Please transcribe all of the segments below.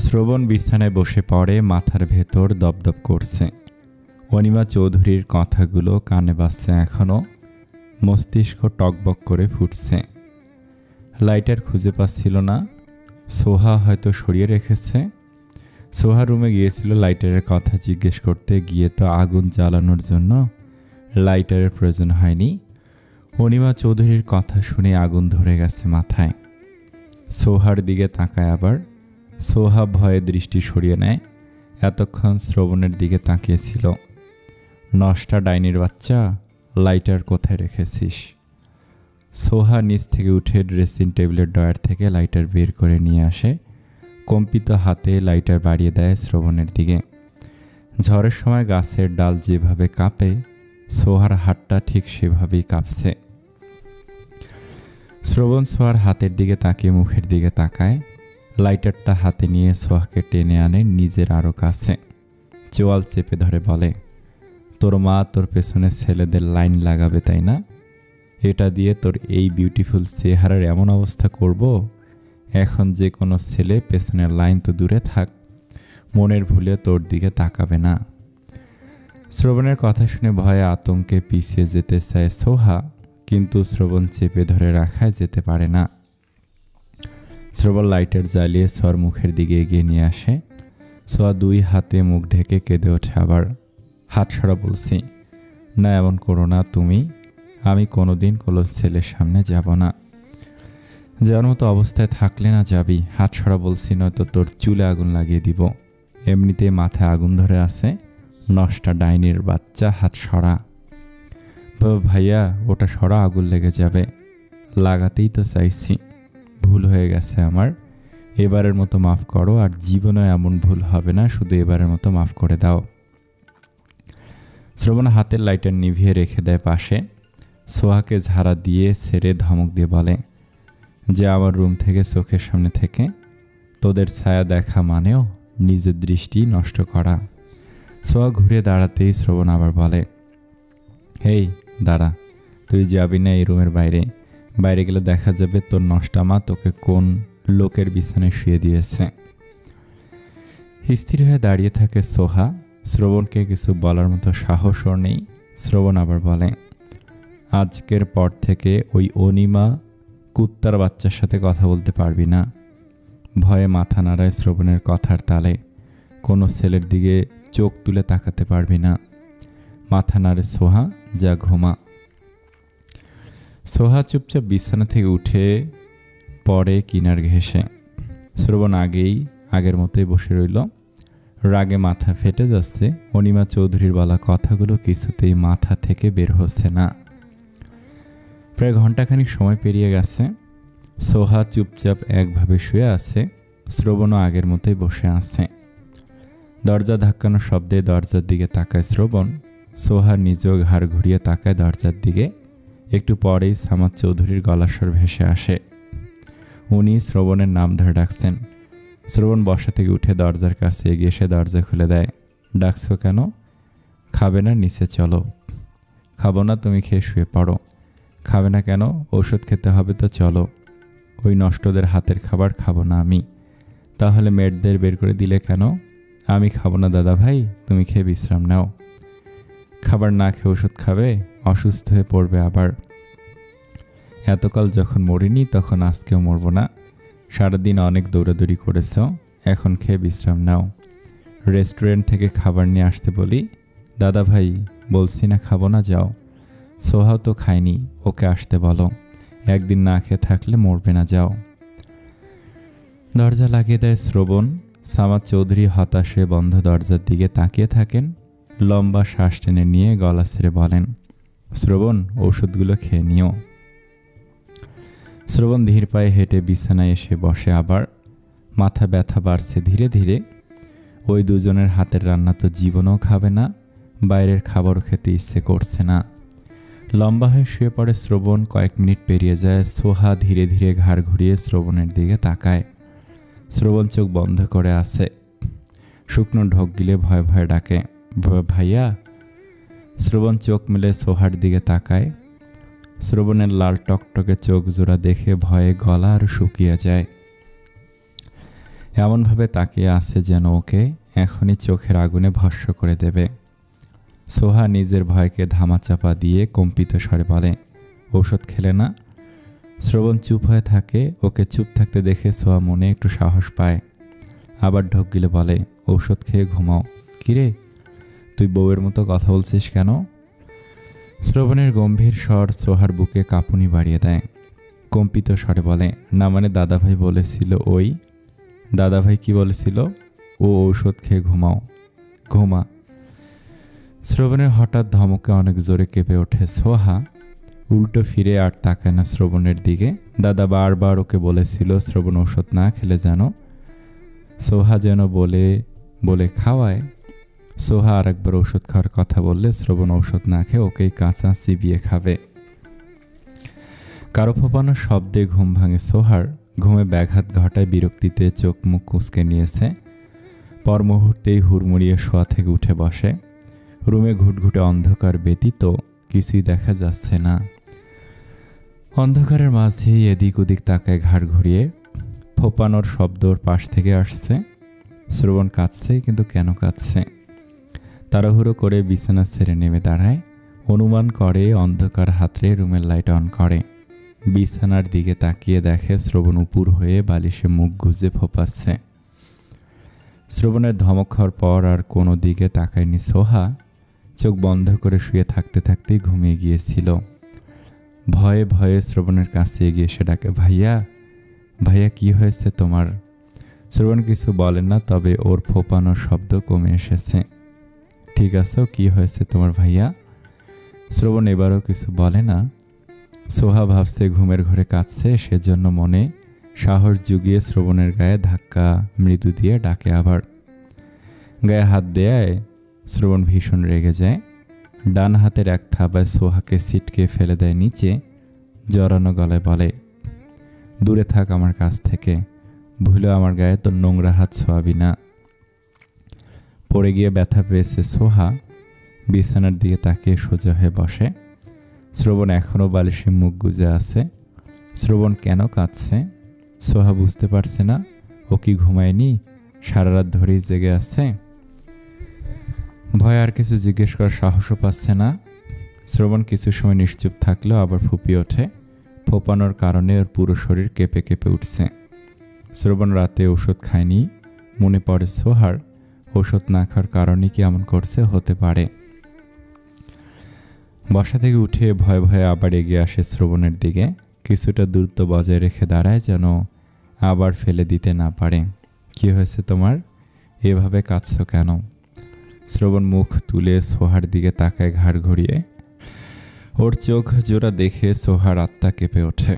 শ্রবণ বিছানায় বসে পড়ে, মাথার ভেতর দপদপ করছে। অনিমা চৌধুরীর কথাগুলো কানে বাজছে এখনও, মস্তিষ্ক টকবক করে ফুটছে। লাইটার খুঁজে পাচ্ছিল না, সোহা হয়তো সরিয়ে রেখেছে। সোহা রুমে গিয়েছিল লাইটারের কথা জিজ্ঞেস করতে, গিয়ে তো আগুন জ্বালানোর জন্য লাইটারের প্রয়োজন হয়নি। অনিমা চৌধুরীর কথা শুনে আগুন ধরে গেছে মাথায়। সোহার দিকে তাকায় আবার। সোহা ভয়ে দৃষ্টি সরিয়ে নেয়। এতক্ষণ শ্রবণের দিকে তাকিয়েছিল। নষ্টা ডাইনির বাচ্চা, লাইটার কোথায় রেখেছিস? সোহা নিচ থেকে উঠে ড্রেসিং টেবিলের ডয়ার থেকে লাইটার বের করে নিয়ে আসে। কম্পিত হাতে লাইটার বাড়িয়ে দেয় শ্রবণের দিকে। ঝড়ের সময় গাছের ডাল যেভাবে কাঁপে, সোহার হাতটা ঠিক সেভাবেই কাঁপছে। শ্রবণ সোহার হাতের দিকে তাকিয়ে মুখের দিকে তাকায়। লাইটারটা হাতে নিয়ে সোহাকে টেনে আনে নিজের আরও কাছে। চোয়াল চেপে ধরে বলে, তোর মা তোর পেছনে ছেলেদের লাইন লাগাবে, তাই না? এটা দিয়ে তোর এই বিউটিফুল চেহারার এমন অবস্থা করব, এখন যে কোনো ছেলে পেছনের লাইন তো দূরে থাক, মনের ভুলে তোর দিকে তাকাবে না। শ্রবণের কথা শুনে ভয়ে আতঙ্কে পিছিয়ে যেতে চায় সোহা, কিন্তু শ্রবণ চেপে ধরে রাখায় যেতে পারে না। শ্রবণ লাইটার জ্বালিয়ে সোহার মুখের দিকে এগিয়ে নিয়ে আসে। সোহা দুই হাতে মুখ ঢেকে কেঁদে ওঠে আবার। হাত সরা বলছি, না এমন করো না তুমি, আমি কোনোদিন কোনো ছেলের সামনে যাব না। যাওয়ার মতো অবস্থায় থাকলে না যাবি। হাত সরা বলছি, নয়তো তোর চুলে আগুন লাগিয়ে দিব। এমনিতে মাথায় আগুন ধরে আছে, নষ্টা ডাইনির বাচ্চা, হাত সরা। ভাইয়া ওটা সরা, আগুন লেগে যাবে। লাগাতেই তো চাইছি, ভুল হয়ে গেছে আমার, এবারের মতো মাফ করো, আর জীবনে এমন ভুল হবে না, শুধু এবারের মতো মাফ করে দাও। শ্রবণ হাতের লাইটার নিভিয়ে রেখে দেয় পাশে। সোহাকে ঝাড়া দিয়ে ছেড়ে ধমক দিয়ে বলে যে, আমার রুম থেকে চোখের সামনে থেকে তোদের ছায়া দেখা মানেও নিজের দৃষ্টি নষ্ট করা। সোহা ঘুরে দাঁড়াতেই শ্রবণ আবার বলে, হেই দাঁড়া, তুই যাবি না এই রুমের বাইরে। বাইরে গেলে দেখা যাবে তোর নষ্টা মা তোকে কোন লোকের বিছানায় শুয়ে দিয়েছে। স্থির হয়ে দাঁড়িয়ে থাকে সোহা। শ্রবণকে কিছু বলার মতো সাহসও নেই। শ্রবণ আবার বলে, আজকের পর থেকে ওই অনিমা কুত্তার বাচ্চার সাথে কথা বলতে পারবি না। ভয়ে মাথা নাড়ায় শ্রবণের কথার তালে। কোনো ছেলের দিকে চোখ তুলে তাকাতে পারবি না। মাথা নাড়ে সোহা, যা ঘুমা। সোহা চুপচাপ বিছানা থেকে উঠে পড়ে কিনার ঘেঁষে। শ্রবণ আগের মতোই বসে রইল। রাগে মাথা ফেটে যাচ্ছে। অনিমা চৌধুরীর বলা কথাগুলো কিছুতেই মাথা থেকে বের হচ্ছে না। প্রায় ঘন্টাখানিক সময় পেরিয়ে গেছে। সোহা চুপচাপ একভাবে শুয়ে আছে। শ্রবণও আগের মতোই বসে আছে। দরজা ধাক্কানোর শব্দে দরজার দিকে তাকায় শ্রবণ। সোহা নিজেও ঘাড় ঘুরিয়ে তাকায় দরজার দিকে। একটু পরেই সামাদ চৌধুরীর গলাস্বর ভেসে আসে। উনি শ্রবণের নাম ধরে ডাকছেন। শ্রবণ বসা থেকে উঠে দরজার কাছে এগিয়ে এসে দরজা খুলে দেয়। ডাকছো কেন? খাবে না? নিচে চলো। খাবো না, তুমি খেয়ে শুয়ে পড়ো। খাবে না কেন? ওষুধ খেতে হবে তো, চলো। ওই নষ্টদের হাতের খাবার খাবো না আমি। তাহলে মেয়েদের বের করে দিলে কেন? আমি খাবো না দাদা ভাই, তুমি খেয়ে বিশ্রাম নাও। খাবার না খেয়ে ওষুধ খাবে? অসুস্থ হয়ে পড়বে আবার। এতকাল যখন মরিনি তখন আজকেও মরবো না। সারাদিন অনেক দৌড়াদৌড়ি করেছ, এখন খেয়ে বিশ্রাম নাও। রেস্টুরেন্ট থেকে খাবার নিয়ে আসতে বলি? দাদা ভাই বলছি না খাবো না, যাও। সোহাও তো খায়নি, ওকে আসতে বলো। একদিন না খেয়ে থাকলে মরবে না, যাও। দরজা লাগিয়ে দেয় শ্রবণ। সামাদ চৌধুরী হতাশ হয়ে বন্ধ দরজার দিকে তাকিয়ে থাকেন। লম্বা শ্বাস টেনে নিয়ে গলা ছেড়ে বলেন, শ্রবণ ওষুধগুলো খেয়ে নিও। শ্রবণ ধীর পায়ে হেঁটে বিছানায় এসে বসে আবার। মাথা ব্যথা বাড়ছে ধীরে ধীরে। ওই দুজনের হাতের রান্না তো জীবনেও খাবে না, বাইরের খাবারও খেতে ইচ্ছে করছে না। লম্বা হয়ে শুয়ে পড়ে শ্রবণ। কয়েক মিনিট পেরিয়ে যায়। সোহা ধীরে ধীরে ঘাড় ঘুরিয়ে শ্রবণের দিকে তাকায়। শ্রবণ চোখ বন্ধ করে আছে। শুকনো ঢোক গিলে ভয়ে ভয়ে ডাকে, ভাইয়া। শ্রবণ চোখ মেলে সোহার দিকে তাকায়। শ্রবণের লাল টকটকে চোখ জোড়া দেখে ভয়ে গলা আরো শুকিয়ে যায়। এমনভাবে তাকিয়ে আছে যেন ওকে এখনই চোখের আগুনে ভস্ম করে দেবে। সোহা নিজের ভয়কে ধামাচাপা দিয়ে কম্পিত স্বরে বলে, ঔষধ খেলে না? শ্রবণ চুপ হয়ে থাকে। ওকে চুপ থাকতে দেখে সোহা মনে একটু সাহস পায়। আবার ঢোক গিলে বলে, ঔষধ খেয়ে ঘুমাও। কিরে, তুই বউয়ের মতো কথা বলছিস কেন? শ্রবণের গম্ভীর স্বর সোহার বুকে কাঁপুনি বাড়িয়ে দেয়। কম্পিত স্বরে বলে, না মানে দাদাভাই বলেছিল। ওই দাদাভাই কি বলেছিল? ও ঔষধ খেয়ে ঘুমাও। ঘুমা। শ্রবণের হঠাৎ ধমকে অনেক জোরে কেঁপে ওঠে সোহা। উল্টো ফিরে আর তাকায় না শ্রবণের দিকে। দাদা বারবার ওকে বলেছিল শ্রবণ ঔষধ না খেলে যেন। সোহা যেন বলে বলে খাওয়ায়। সোহা আর একবার ঔষধ খাওয়ার কথা বললে শ্রবণ ঔষধ না খেয়ে ওকেই কাঁচা চিবিয়ে খাবে। কারো ফোপানোর শব্দে ঘুম ভাঙে সোহার। ঘুমে ব্যাঘাত ঘটায় বিরক্তিতে চোখ মুখ কুঁচকে নিয়েছে। পর মুহূর্তেই হুড়মুড়িয়ে শোয়া থেকে উঠে বসে। রুমে ঘুটঘুটে অন্ধকার ব্যতীত কিছুই দেখা যাচ্ছে না। অন্ধকারের মাঝেই এদিক ওদিক তাকায় ঘাড় ঘুরিয়ে। ফোপানোর শব্দ ওর পাশ থেকে আসছে। শ্রবণ কাঁদছে, কিন্তু কেন কাঁদছে? তাড়াহুড়ো করে বিছানা ছেড়ে নেমে দাঁড়ায়। অনুমান করে অন্ধকার হাতড়ে রুমের লাইট অন করে। বিছানার দিকে তাকিয়ে দেখে শ্রবণ উপুর হয়ে বালিশে মুখ গুজে ফোপাচ্ছে। শ্রবণের ধমক খাওয়ার পর আর কোনো দিকে তাকায়নি সোহা। চোখ বন্ধ করে শুয়ে থাকতে থাকতেই ঘুমিয়ে গিয়েছিল। ভয়ে ভয়ে শ্রবণের কাছে এগিয়ে এসে ডাকে, ভাইয়া, ভাইয়া কি হয়েছে তোমার? শ্রবণ কিছু বলে না, তবে ওর ফোপানোর শব্দ কমে এসেছে। ঠিক আছো? কি হয়েছে তোমার ভাইয়া? শ্রবণ এবারও কিছু বলে না। সোহা ভাবছে ঘুমের ঘরে কাঁদছে, সেজন্য মনে সাহস জুগিয়ে শ্রবণের গায়ে ধাক্কা মৃদু দিয়ে ডাকে আবার। গায়ে হাত দেয়। শ্রবণ ভীষণ রেগে যায়। ডান হাতের এক থাবায় সোহাকে ছিটকে ফেলে দেয় নিচে। জড়ানো গলায় বলে, দূরে থাক আমার কাছ থেকে। ভুলে আমার গায়ে তোর নোংরা হাত ছোঁয়াবি না। পড়ে গিয়ে ব্যথা পেয়েছে সোহা। বিছানার দিকে তাকিয়ে সোজা হয়ে বসে। শ্রবণ এখনও বালিশে মুখ গুজে আছে। শ্রবণ কেন কাঁদছে? সোহা বুঝতে পারছে না। ও কি ঘুমায়নি? সারা রাত ধরেই জেগে আছে। ভয় আর কিছু জিজ্ঞেস করার সাহসও পাচ্ছে না। শ্রবণ কিছু সময় নিশ্চুপ থাকলেও আবার ফুপিয়ে ওঠে। ফোপানোর কারণে ওর পুরো শরীর কেঁপে কেঁপে উঠছে। শ্রবণ রাতে ওষুধ খায়নি। মনে পড়ে সোহার ওষুধ না খাওয়ার কারণে কি এমন করছে হতে পারে। বসা থেকে উঠে ভয়ে ভয়ে আবার এগিয়ে আসে শ্রবণের দিকে। কিছুটা দূরত্ব বজায় রেখে দাঁড়ায় যেন আবার ফেলে দিতে না পারে। কি হয়েছে তোমার? এভাবে কাঁদছো কেন? শ্রবণ মুখ তুলে সোহার দিকে তাকায় ঘাড় ঘুরিয়ে। ওর চোখ জোড়া দেখে সোহার আত্মা কেঁপে ওঠে।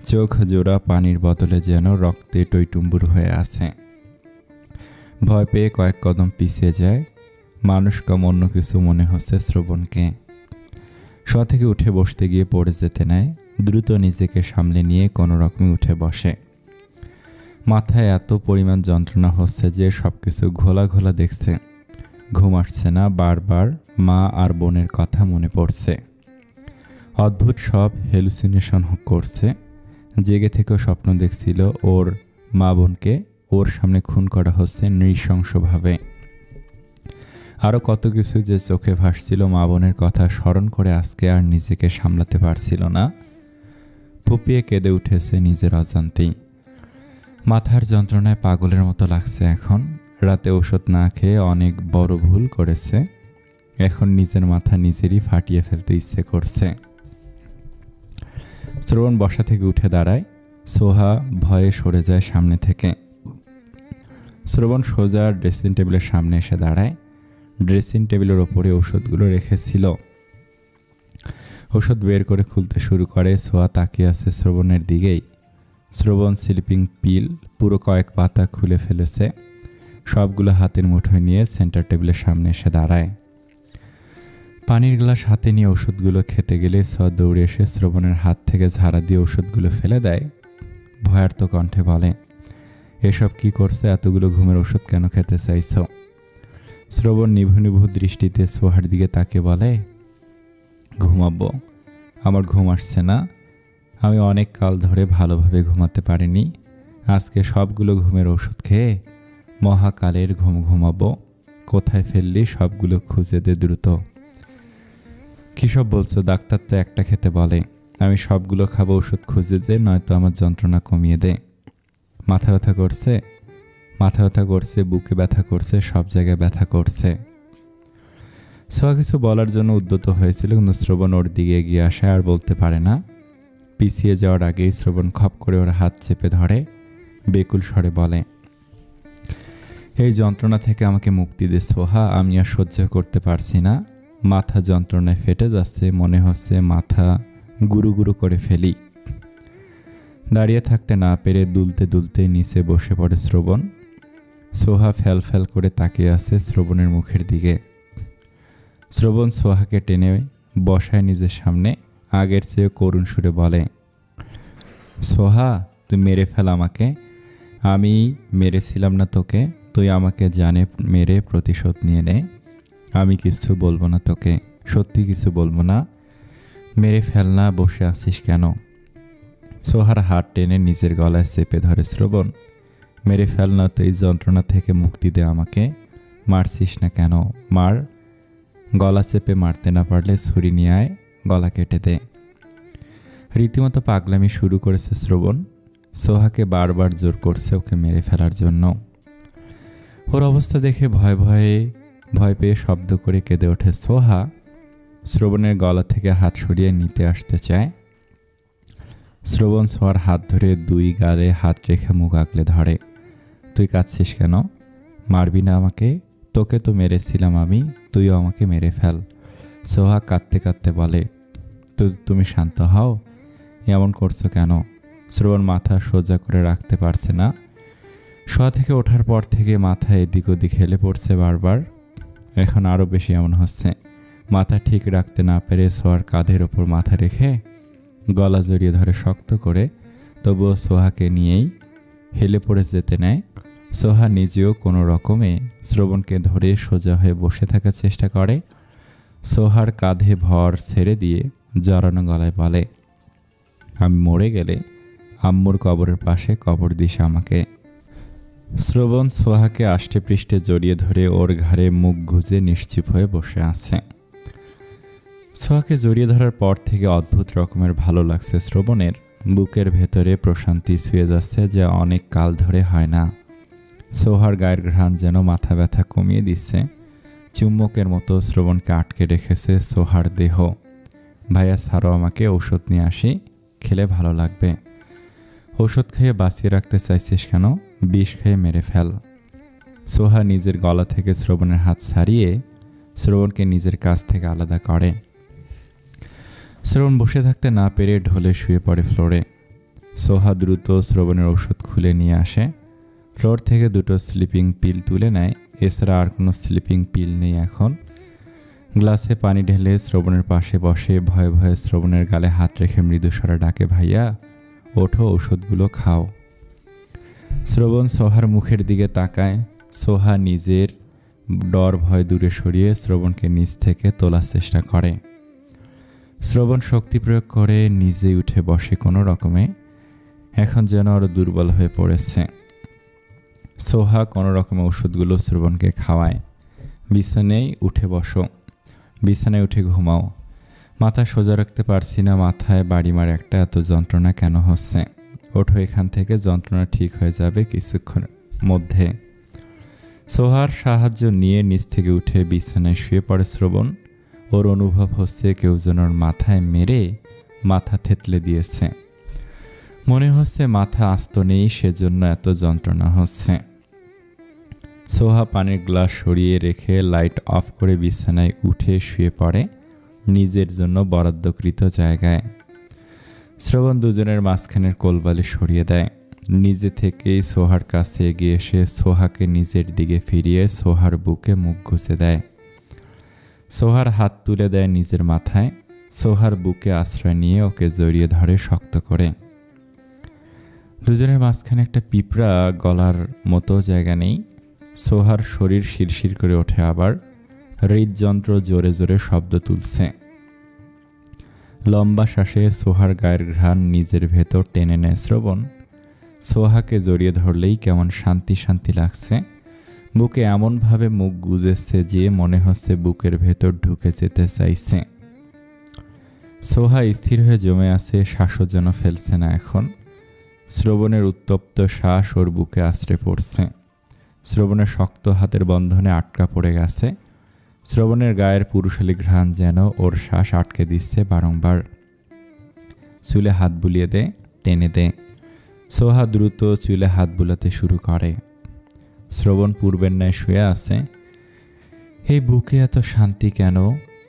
চোখ জোড়া পানির বদলে যেন রক্তে টইটুম্বুর হয়ে আছে। ভয় পেয়ে কয়েক কদম পিছিয়ে যায়। মানুষ কম অন্য কিছু মনে হচ্ছে শ্রবণকে। শোয়া থেকে উঠে বসতে গিয়ে পড়ে যেতে নেয়। দ্রুত নিজেকে সামলে নিয়ে কোনো রকমে উঠে বসে। মাথায় এত পরিমাণ যন্ত্রণা হচ্ছে যে সব কিছু ঘোলা ঘোলা দেখছে। ঘুম আসছে না। বারবার মা আর বোনের কথা মনে পড়ছে। অদ্ভুত সব হ্যালুসিনেশন করছে। জেগে থেকেও স্বপ্ন দেখছিল ওর মা বোনকে ওর সামনে খুন করা হচ্ছে নৃশংসভাবে। আরও কত কিছু যে চোখে ভাসছিল। মা বোনের কথা স্মরণ করে আজকে আর নিজেকে সামলাতে পারছিল না। ফুপিয়ে কেঁদে উঠেছে নিজের অজান্তেই। মাথার যন্ত্রণায় পাগলের মতো লাগছে এখন। রাতে ওষুধ না খেয়ে অনেক বড় ভুল করেছে। এখন নিজের মাথা নিজেরই ফাটিয়ে ফেলতে ইচ্ছে করছে। শ্রবণ বসা থেকে উঠে দাঁড়ায়। সোহা ভয়ে সরে যায় সামনে থেকে। শ্রবণ সোজা ড্রেসিং টেবিলের সামনে এসে দাঁড়ায়। ড্রেসিং টেবিলের ওপরে ওষুধগুলো রেখেছিল। ওষুধ বের করে খুলতে শুরু করে। সোহা তাকিয়ে আছে শ্রবণের দিকেই। শ্রবণ স্লিপিং পিল পুরো কয়েক পাতা খুলে ফেলেছে। সবগুলো হাতের মুঠোয় নিয়ে সেন্টার টেবিলের সামনে এসে দাঁড়ায়। পানির গ্লাস হাতে নিয়ে ওষুধগুলো খেতে গেলে সোহা দৌড়ে এসে শ্রবণের হাত থেকে ঝাড়া দিয়ে ওষুধগুলো ফেলে দেয়। ভয়ার্ত কণ্ঠে বলে, এসব কি করছে? এতগুলো ঘুমের ওষুধ কেন খেতে চাইছ? শ্রবণ নিভু নিভু দৃষ্টিতে সোহার দিকে তাকে বলে, ঘুমাবো। আমার ঘুম আসছে না। আমি অনেক কাল ধরে ভালোভাবে ঘুমাতে পারিনি। আজকে সবগুলো ঘুমের ওষুধ খেয়ে মহাকালের ঘুম ঘুমাবো। কোথায় ফেললি সবগুলো খুঁজে দে দ্রুত। কী সব বলছো? ডাক্তার তো একটা খেতে বলে। আমি সবগুলো খাবো, ওষুধ খুঁজে দে, নয়তো আমার যন্ত্রণা কমিয়ে দে। মাথা ব্যথা করছে? মাথা ব্যথা করছে, বুকে ব্যথা করছে, সব জায়গায় ব্যথা করছে। সোহা কিছু বলার জন্য উদ্যত হয়েছিল, কিন্তু শ্রবণ ওর দিকে এগিয়ে আসে আর বলতে পারে না। পিছিয়ে যাওয়ার আগেই শ্রবণ খপ করে ওর হাত চেপে ধরে, বেকুল স্বরে বলে, এই যন্ত্রণা থেকে আমাকে মুক্তি দে সোহা, আমি আর সহ্য করতে পারছি না। মাথা যন্ত্রণায় ফেটে যাচ্ছে, মনে হচ্ছে মাথা গুরু গুরু করে ফেলি। দাঁড়িয়ে থাকতে না পেরে দুলতে দুলতে নিচে বসে পড়ে শ্রবণ। সোহা ফ্যাল ফ্যাল করে তাকিয়ে আছে শ্রবণের মুখের দিকে। শ্রবণ সোহাকে টেনে বসায় নিজের সামনে, আগের চেয়ে করুণ সুরে বলে, সোহা তুই মেরে ফেল আমাকে। আমি মেরেছিলাম না তোকে, তুই আমাকে জানে মেরে প্রতিশোধ নিয়ে নে। আমি কিছু বলবো না তোকে, সত্যি কিছু বলবো না। মেরে ফেল না, বসে আছিস কেন? সোহার হাত টেনে নিজের গলায় চেপে ধরে শ্রবণ। মেরে ফেল না, তো এই যন্ত্রণা থেকে মুক্তি দে আমাকে। মারছিস না কেন? মার। গলা চেপে মারতে না পারলে ছুরি নিয়ে আয়, গলা কেটে দে। রীতিমতো পাগলামি শুরু করেছে শ্রবণ। সোহাকে বারবার জোর করছে ওকে মেরে ফেলার জন্য। ওর অবস্থা দেখে ভয় পেয়ে শব্দ করে কেঁদে ওঠে সোহা। শ্রবণের গলা থেকে হাত সরিয়ে নিতে আসতে চায়। শ্রবণ সোহার হাত ধরে দুই গালে হাত রেখে মুখ আগলে ধরে। তুই কাঁদছিস কেন? মারবি না আমাকে? তোকে তো মেরেছিলাম আমি, তুইও আমাকে মেরে ফেল। সোহা কাঁদতে কাঁদতে বলে, তুমি শান্ত হও, এমন করছো কেন? শ্রবণ মাথা সোজা করে রাখতে পারছে না। শোয়া থেকে ওঠার পর থেকে মাথা এদিক ওদিক হেলে পড়ছে বারবার। এখন আরও বেশি এমন হচ্ছে। মাথা ঠিক রাখতে না পেরে সোহার কাঁধের ওপর মাথা রেখে গলা জড়িয়ে ধরে শক্ত করে, তবুও সোহাকে নিয়েই হেলে পড়ে যেতে নেয়। সোহা নিজেও কোনো রকমে শ্রবণকে ধরে সোজা হয়ে বসে থাকার চেষ্টা করে। সোহার কাঁধে ভর ছেড়ে দিয়ে জড়ানো গলায় বলে, আমি মরে গেলে আম্মুর কবরের পাশে কবর দিস আমাকে। শ্রবণ সোহাকে আষ্টে পৃষ্ঠে জড়িয়ে ধরে ওর ঘাড়ে মুখ গুজে নিশ্চুপ হয়ে বসে আছে। সোহাকে জড়িয়ে ধরার পর থেকে অদ্ভুত রকমের ভালো লাগছে শ্রবণের। বুকের ভেতরে প্রশান্তি ছুঁয়ে যাচ্ছে, যা অনেক কাল ধরে হয় না। সোহার গায়ের ঘ্রাণ যেন মাথা ব্যথা কমিয়ে দিচ্ছে। চুম্বকের মতো শ্রবণকে আটকে রেখেছে সোহার দেহ। ভাইয়া ছাড়ো আমাকে, ঔষধ নিয়ে আসি, খেলে ভালো লাগবে। ঔষধ খেয়ে বাঁচিয়ে রাখতে চাইছিস কেন? বিষ খেয়ে মেরে ফেল। সোহা নিজের গলা থেকে শ্রবণের হাত ছাড়িয়ে শ্রবণকে নিজের কাছ থেকে আলাদা করে। শ্রবণ বসে থাকতে না পেরে ঢলে শুয়ে পড়ে ফ্লোরে। সোহা দ্রুত শ্রবণের ওষুধ খুলে নিয়ে আসে। ফ্লোর থেকে দুটো স্লিপিং পিল তুলে নেয়, এছাড়া আর কোনো স্লিপিং পিল নেই এখন। গ্লাসে পানি ঢেলে শ্রবণের পাশে বসে ভয়ে ভয়ে শ্রবণের গালে হাত রেখে মৃদুস্বরে ডাকে, ভাইয়া ওঠো, ওষুধগুলো খাও। শ্রবণ সোহার মুখের দিকে তাকায়। সোহা নিজের ডর ভয় দূরে সরিয়ে শ্রবণকে নিচ থেকে তোলার চেষ্টা করে। শ্রবণ শক্তি প্রয়োগ করে নিজেই উঠে বসে কোনো রকমে। এখন যেন আরো দুর্বল হয়ে পড়েছে। সোহা কোনো রকমে ওষুধগুলো শ্রবণকে খাওয়ায়। বিছানায় উঠে বসো, বিছানায় উঠে ঘুমাও। মাথা সোজা রাখতে পারছি না, মাথায় বাড়ি মার একটা, এত যন্ত্রণা কেন হচ্ছে? ওঠো এখান থেকে, যন্ত্রণা ঠিক হয়ে যাবে কিছুক্ষণের মধ্যে। সোহার সাহায্য নিয়ে নিচ থেকে উঠে বিছানায় শুয়ে পড়ে শ্রবণ। ওর অনুভব হচ্ছে কেউ যেন ওর মাথায় মেরে মাথা থেতলে দিয়েছে। মনে হচ্ছে মাথা আস্ত নেই, সেজন্য এত যন্ত্রণা হচ্ছে। সোহা পানির গ্লাস সরিয়ে রেখে লাইট অফ করে বিছানায় উঠে শুয়ে পড়ে নিজের জন্য বরাদ্দকৃত জায়গায়। শ্রবণ দুজনের মাঝখানের কোলবালি সরিয়ে দেয়। নিজে থেকেই সোহার কাছে এগিয়ে এসে সোহাকে নিজের দিকে ফিরিয়ে সোহার বুকে মুখ ঘুষে দেয়। সোহার হাত তুলে দেয় নিজের মাথায়। সোহার বুকে আশ্রয় নিয়ে ওকে জড়িয়ে ধরে শক্ত করে। দুজনের মাঝখানে একটা পিঁপড়া গলার মতো জায়গা নেই। সোহার শরীর শিরশির করে ওঠে, আবার হৃদযন্ত্র জোরে জোরে শব্দ তুলছে। লম্বা শ্বাসে সোহার গায়ের ঘ্রাণ নিজের ভেতর টেনে নেয় শ্রবণ। সোহাকে জড়িয়ে ধরলেই কেমন শান্তি শান্তি লাগছে। বুকে এমনভাবে মুখ গুজেছে যে মনে হচ্ছে বুকের ভেতর ঢুকে যেতে চাইছে। সোহা স্থির হয়ে জমে আছে, শ্বাসও যেন ফেলছে না এখন। শ্রবণের উত্তপ্ত শ্বাস ওর বুকে আছড়ে পড়ছে। শ্রবণের শক্ত হাতের বন্ধনে আটকা পড়ে গেছে। শ্রবণের গায়ের পুরুষালী ঘ্রাণ যেন ওর শ্বাস আটকে দিচ্ছে বারংবার। চুলে হাত বুলিয়ে দে, টেনে দে। সোহা দ্রুত চুলে হাত বুলাতে শুরু করে। শ্রবণ পূর্বের ন্যায় শুয়ে আছে। এই বুকে এত শান্তি কেন?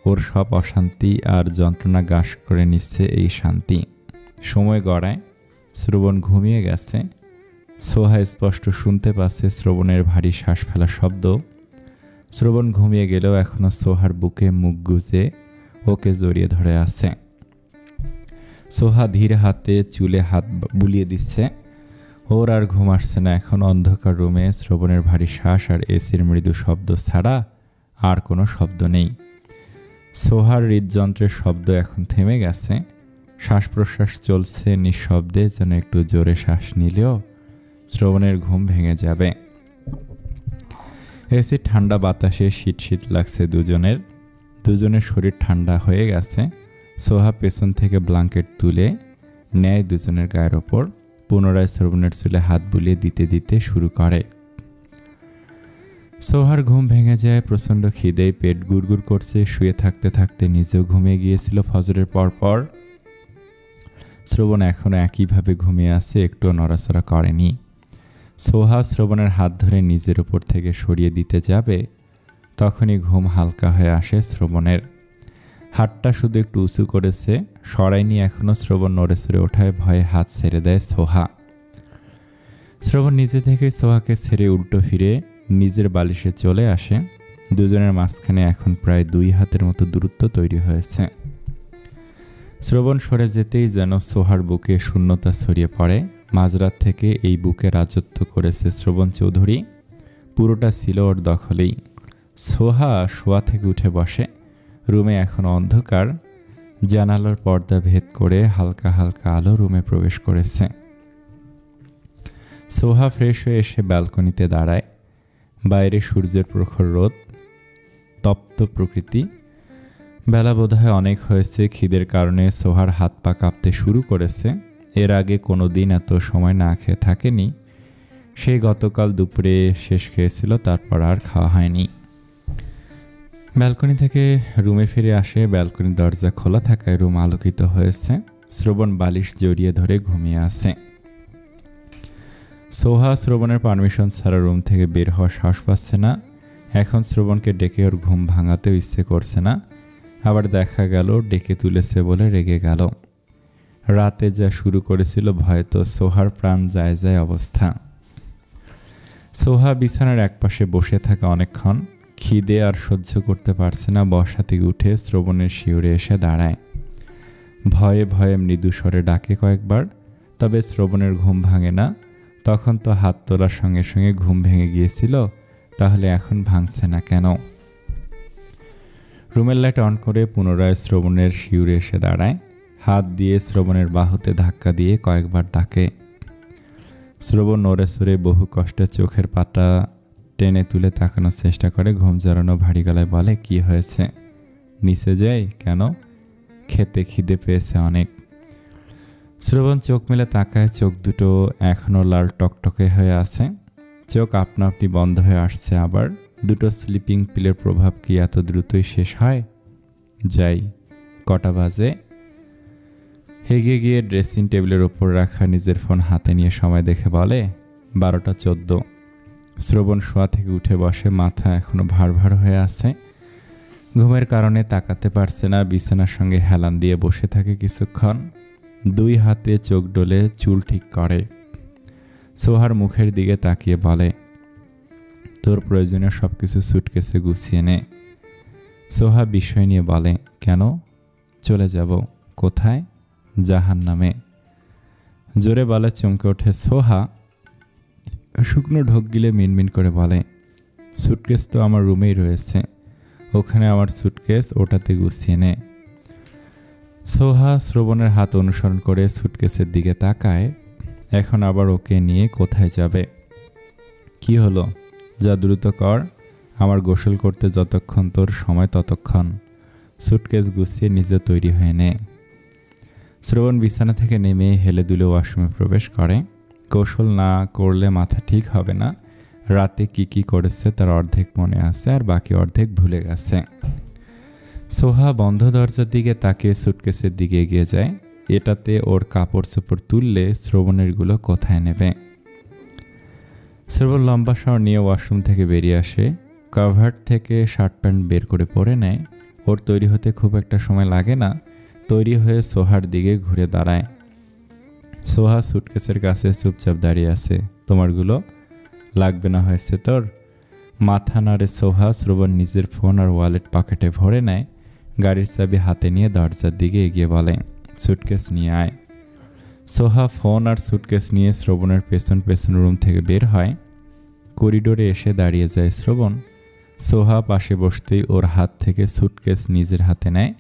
ওর সব অশান্তি আর যন্ত্রণা গ্রাস করে নিচ্ছে এই শান্তি। সময় গড়ায়, শ্রবণ ঘুমিয়ে গেছে। সোহা স্পষ্ট শুনতে পাচ্ছে শ্রবণের ভারী শ্বাস ফেলা শব্দ। শ্রবণ ঘুমিয়ে গেলেও এখনো সোহার বুকে মুখ গুজে ওকে জড়িয়ে ধরে আছে। সোহা ধীরে হাতে চুলে হাত বুলিয়ে দিচ্ছে। ওর আর ঘুম আসছে না এখন। অন্ধকার রুমে শ্রবণের ভারী শ্বাস আর এসির মৃদু শব্দ ছাড়া আর কোনো শব্দ নেই। সোহার হৃদযন্ত্রের শব্দ এখন থেমে গেছে। শ্বাস প্রশ্বাস চলছে নিঃশব্দে, যেন একটু জোরে শ্বাস নিলেও শ্রবণের ঘুম ভেঙে যাবে। এসির ঠান্ডা বাতাসে শীত শীত লাগছে দুজনের শরীর ঠান্ডা হয়ে গেছে। সোহা পেছন থেকে ব্ল্যাঙ্কেট তুলে নেয় দুজনের গায়ের ওপর। পুনরায় শ্রবণের চুলে হাত বুলিয়ে দিতে দিতে শুরু করে। সোহার ঘুম ভেঙে যায়। প্রচণ্ড খিদেয় পেট গুড়গুড় করছে। শুয়ে থাকতে থাকতে নিজেও ঘুমিয়ে গিয়েছিল ফজরের পর। শ্রবণ এখনও একইভাবে ঘুমিয়ে আছে, একটুও নড়াচড়া করেনি। সোহা শ্রবণের হাত ধরে নিজের উপর থেকে সরিয়ে দিতে যাবে, তখনই ঘুম হালকা হয়ে আসে শ্রবণের। হাতটা শুধু একটু উঁচু করেছে, সরাইনি এখনও। শ্রবণ নড়ে চড়ে ওঠায় ভয়ে হাত ছেড়ে দেয় সোহা। শ্রবণ নিজে থেকে সোহাকে ছেড়ে উল্টো ফিরে নিজের বালিশে চলে আসে। দুজনের মাঝখানে এখন প্রায় 2 হাতের মতো দূরত্ব তৈরি হয়েছে। শ্রবণ সরে যেতেই যেন সোহার বুকে শূন্যতা ছড়িয়ে পড়ে। মাঝরাত থেকে এই বুকে রাজত্ব করেছে শ্রবণ চৌধুরী। পুরোটা ছিল ওর দখলেই। সোহা শোয়া থেকে উঠে বসে। রুমে এখন অন্ধকার। জানালার পর্দা ভেদ করে হালকা হালকা আলো রুমে প্রবেশ করেছে। সোহা ফ্রেশ হয়ে এসে ব্যালকনিতে দাঁড়ায়। বাইরে সূর্যের প্রখর রোদ, তপ্ত প্রকৃতি। বেলা বোধহয় অনেক হয়েছে। খিদের কারণে সোহার হাত পা কাঁপতে শুরু করেছে। এর আগে কোনো দিন এত সময় না খেয়ে থাকেনি। সেই গতকাল দুপুরে শেষ খেয়েছিল, তারপর আর খাওয়া হয়নি। ব্যালকনি থেকে রুমে ফিরে আসে। ব্যালকনির দরজা খোলা থাকায় রুম আলোকিত হয়েছে। শ্রবণ বালিশ জড়িয়ে ধরে ঘুমিয়ে আছে। সোহা শ্রবণের পারমিশন ছাড়া রুম থেকে বের হওয়ার সাহস পাচ্ছে না। এখন শ্রবণকে ডেকে ওর ঘুম ভাঙাতেও ইচ্ছে করছে না। আবার দেখা গেল ডেকে তুলেছে বলে রেগে গেল। রাতে যা শুরু করেছিল ভয়ে তো সোহার প্রাণ যায় যায় অবস্থা। সোহা বিছানার একপাশে বসে থাকা অনেকক্ষণ। খিদে আর সহ্য করতে পারছে না। বসা থেকে উঠে শ্রবণের শিউরে এসে দাঁড়ায়। ভয়ে ভয়ে মৃদু স্বরে ডাকে কয়েকবার, তবে শ্রবণের ঘুম ভাঙে না। তখন তো হাত তোলার সঙ্গে সঙ্গে ঘুম ভেঙে গিয়েছিল, তাহলে এখন ভাঙছে না কেন? রুমের লাইট অন করে পুনরায় শ্রবণের শিউরে এসে দাঁড়ায়। হাত দিয়ে শ্রবণের বাহুতে ধাক্কা দিয়ে কয়েকবার ডাকে। শ্রবণ নড়ে চড়ে বহু কষ্টে চোখের পাতা টেনে তুলে তাকানোর চেষ্টা করে। ঘুম জড়ানো ভারী গলায় বলে, কি হয়েছে? নিচে যাই কেন? খেতে খিদে পেয়েছে অনেক। শ্রবণ চোখ মেলে তাকায়। চোখ দুটো এখনও লাল টকটকে হয়ে আছে। চোখ আপনা আপনি বন্ধ হয়ে আসছে আবার। দুটো স্লিপিং পিলের প্রভাব কি এত দ্রুতই শেষ হয়? যাই। কটা বাজে? এগিয়ে গিয়ে ড্রেসিং টেবিলের ওপর রাখা নিজের ফোন হাতে নিয়ে সময় দেখে বলে, 12:14। শ্রবণ শোয়া থেকে উঠে বসে। মাথা এখনো ভার ভার হয়ে আছে। ঘুমের কারণে তাকাতে পারছে না। বিছানার সঙ্গে হেলান দিয়ে বসে থাকে কিছুক্ষণ। 2 হাতে চোখ ডলে চুল ঠিক করে। সোহার মুখের দিকে তাকিয়ে বলে, তোর প্রয়োজনীয় সবকিছু সুটকেসে গুছিয়ে নে। সোহা বিষয় নিয়ে বলে, কেন? চলে যাব। কোথায়? জাহান্নামে। জোরে বলে চমকে ওঠে সোহা। শুকনো ঢোক গিলে মিনমিন করে বলে, সুটকেস তো আমার রুমেই রয়েছে। ওখানে আমার সুটকেস, ওটাতে গুছিয়ে নে। সোহা শ্রবণের হাত অনুসরণ করে সুটকেসের দিকে তাকায়। এখন আবার ওকে নিয়ে কোথায় যাবে? কি হলো? যা দ্রুত কর, আমার গোসল করতে যতক্ষণ তোর সময় ততক্ষণ। সুটকেস গুছিয়ে নিজে তৈরি হয়ে নে। শ্রবণ বিছানা থেকে নেমে হেলে দুলে ওয়াশরুমে প্রবেশ করে। গোসল না করলে মাথা ঠিক হবে না। রাতে কি করেছে তার অর্ধেক মনে আছে, আর বাকি অর্ধেক ভুলে গেছে। সোহা বন্ধ দরজার দিকে তাকিয়ে সুটকেসের দিকে এগিয়ে যায়। এটাতে ওর কাপড় চোপড় তুললে শ্রবণেরগুলো কোথায় নেবে? শ্রবণ লম্বা শাওয়ার নিয়ে ওয়াশরুম থেকে বেরিয়ে আসে। কাভার্ড থেকে শার্ট প্যান্ট বের করে পরে নেয়। ওর তৈরি হতে খুব একটা সময় লাগে না। তৈরি হয়ে সোহার দিকে ঘুরে দাঁড়ায়। সোহা সুটকেসের কাছে চুপচাপ দাঁড়িয়ে আছে। তোমারগুলো লাগবে না হয়েছে তোর? মাথা নাড়ে সোহা। শ্রবণ নিজের ফোন আর ওয়ালেট পকেটে ভরে নেয়। গাড়ির চাবি হাতে নিয়ে দরজার দিকে এগিয়ে বলে, সুটকেস নিয়ে আয়। সোহা ফোন আর সুটকেস নিয়ে শ্রবণের পেছন রুম থেকে বের হয়। করিডোরে এসে দাঁড়িয়ে যায় শ্রবণ। সোহা পাশে বসতেই ওর হাত থেকে সুটকেস নিজের হাতে নেয়।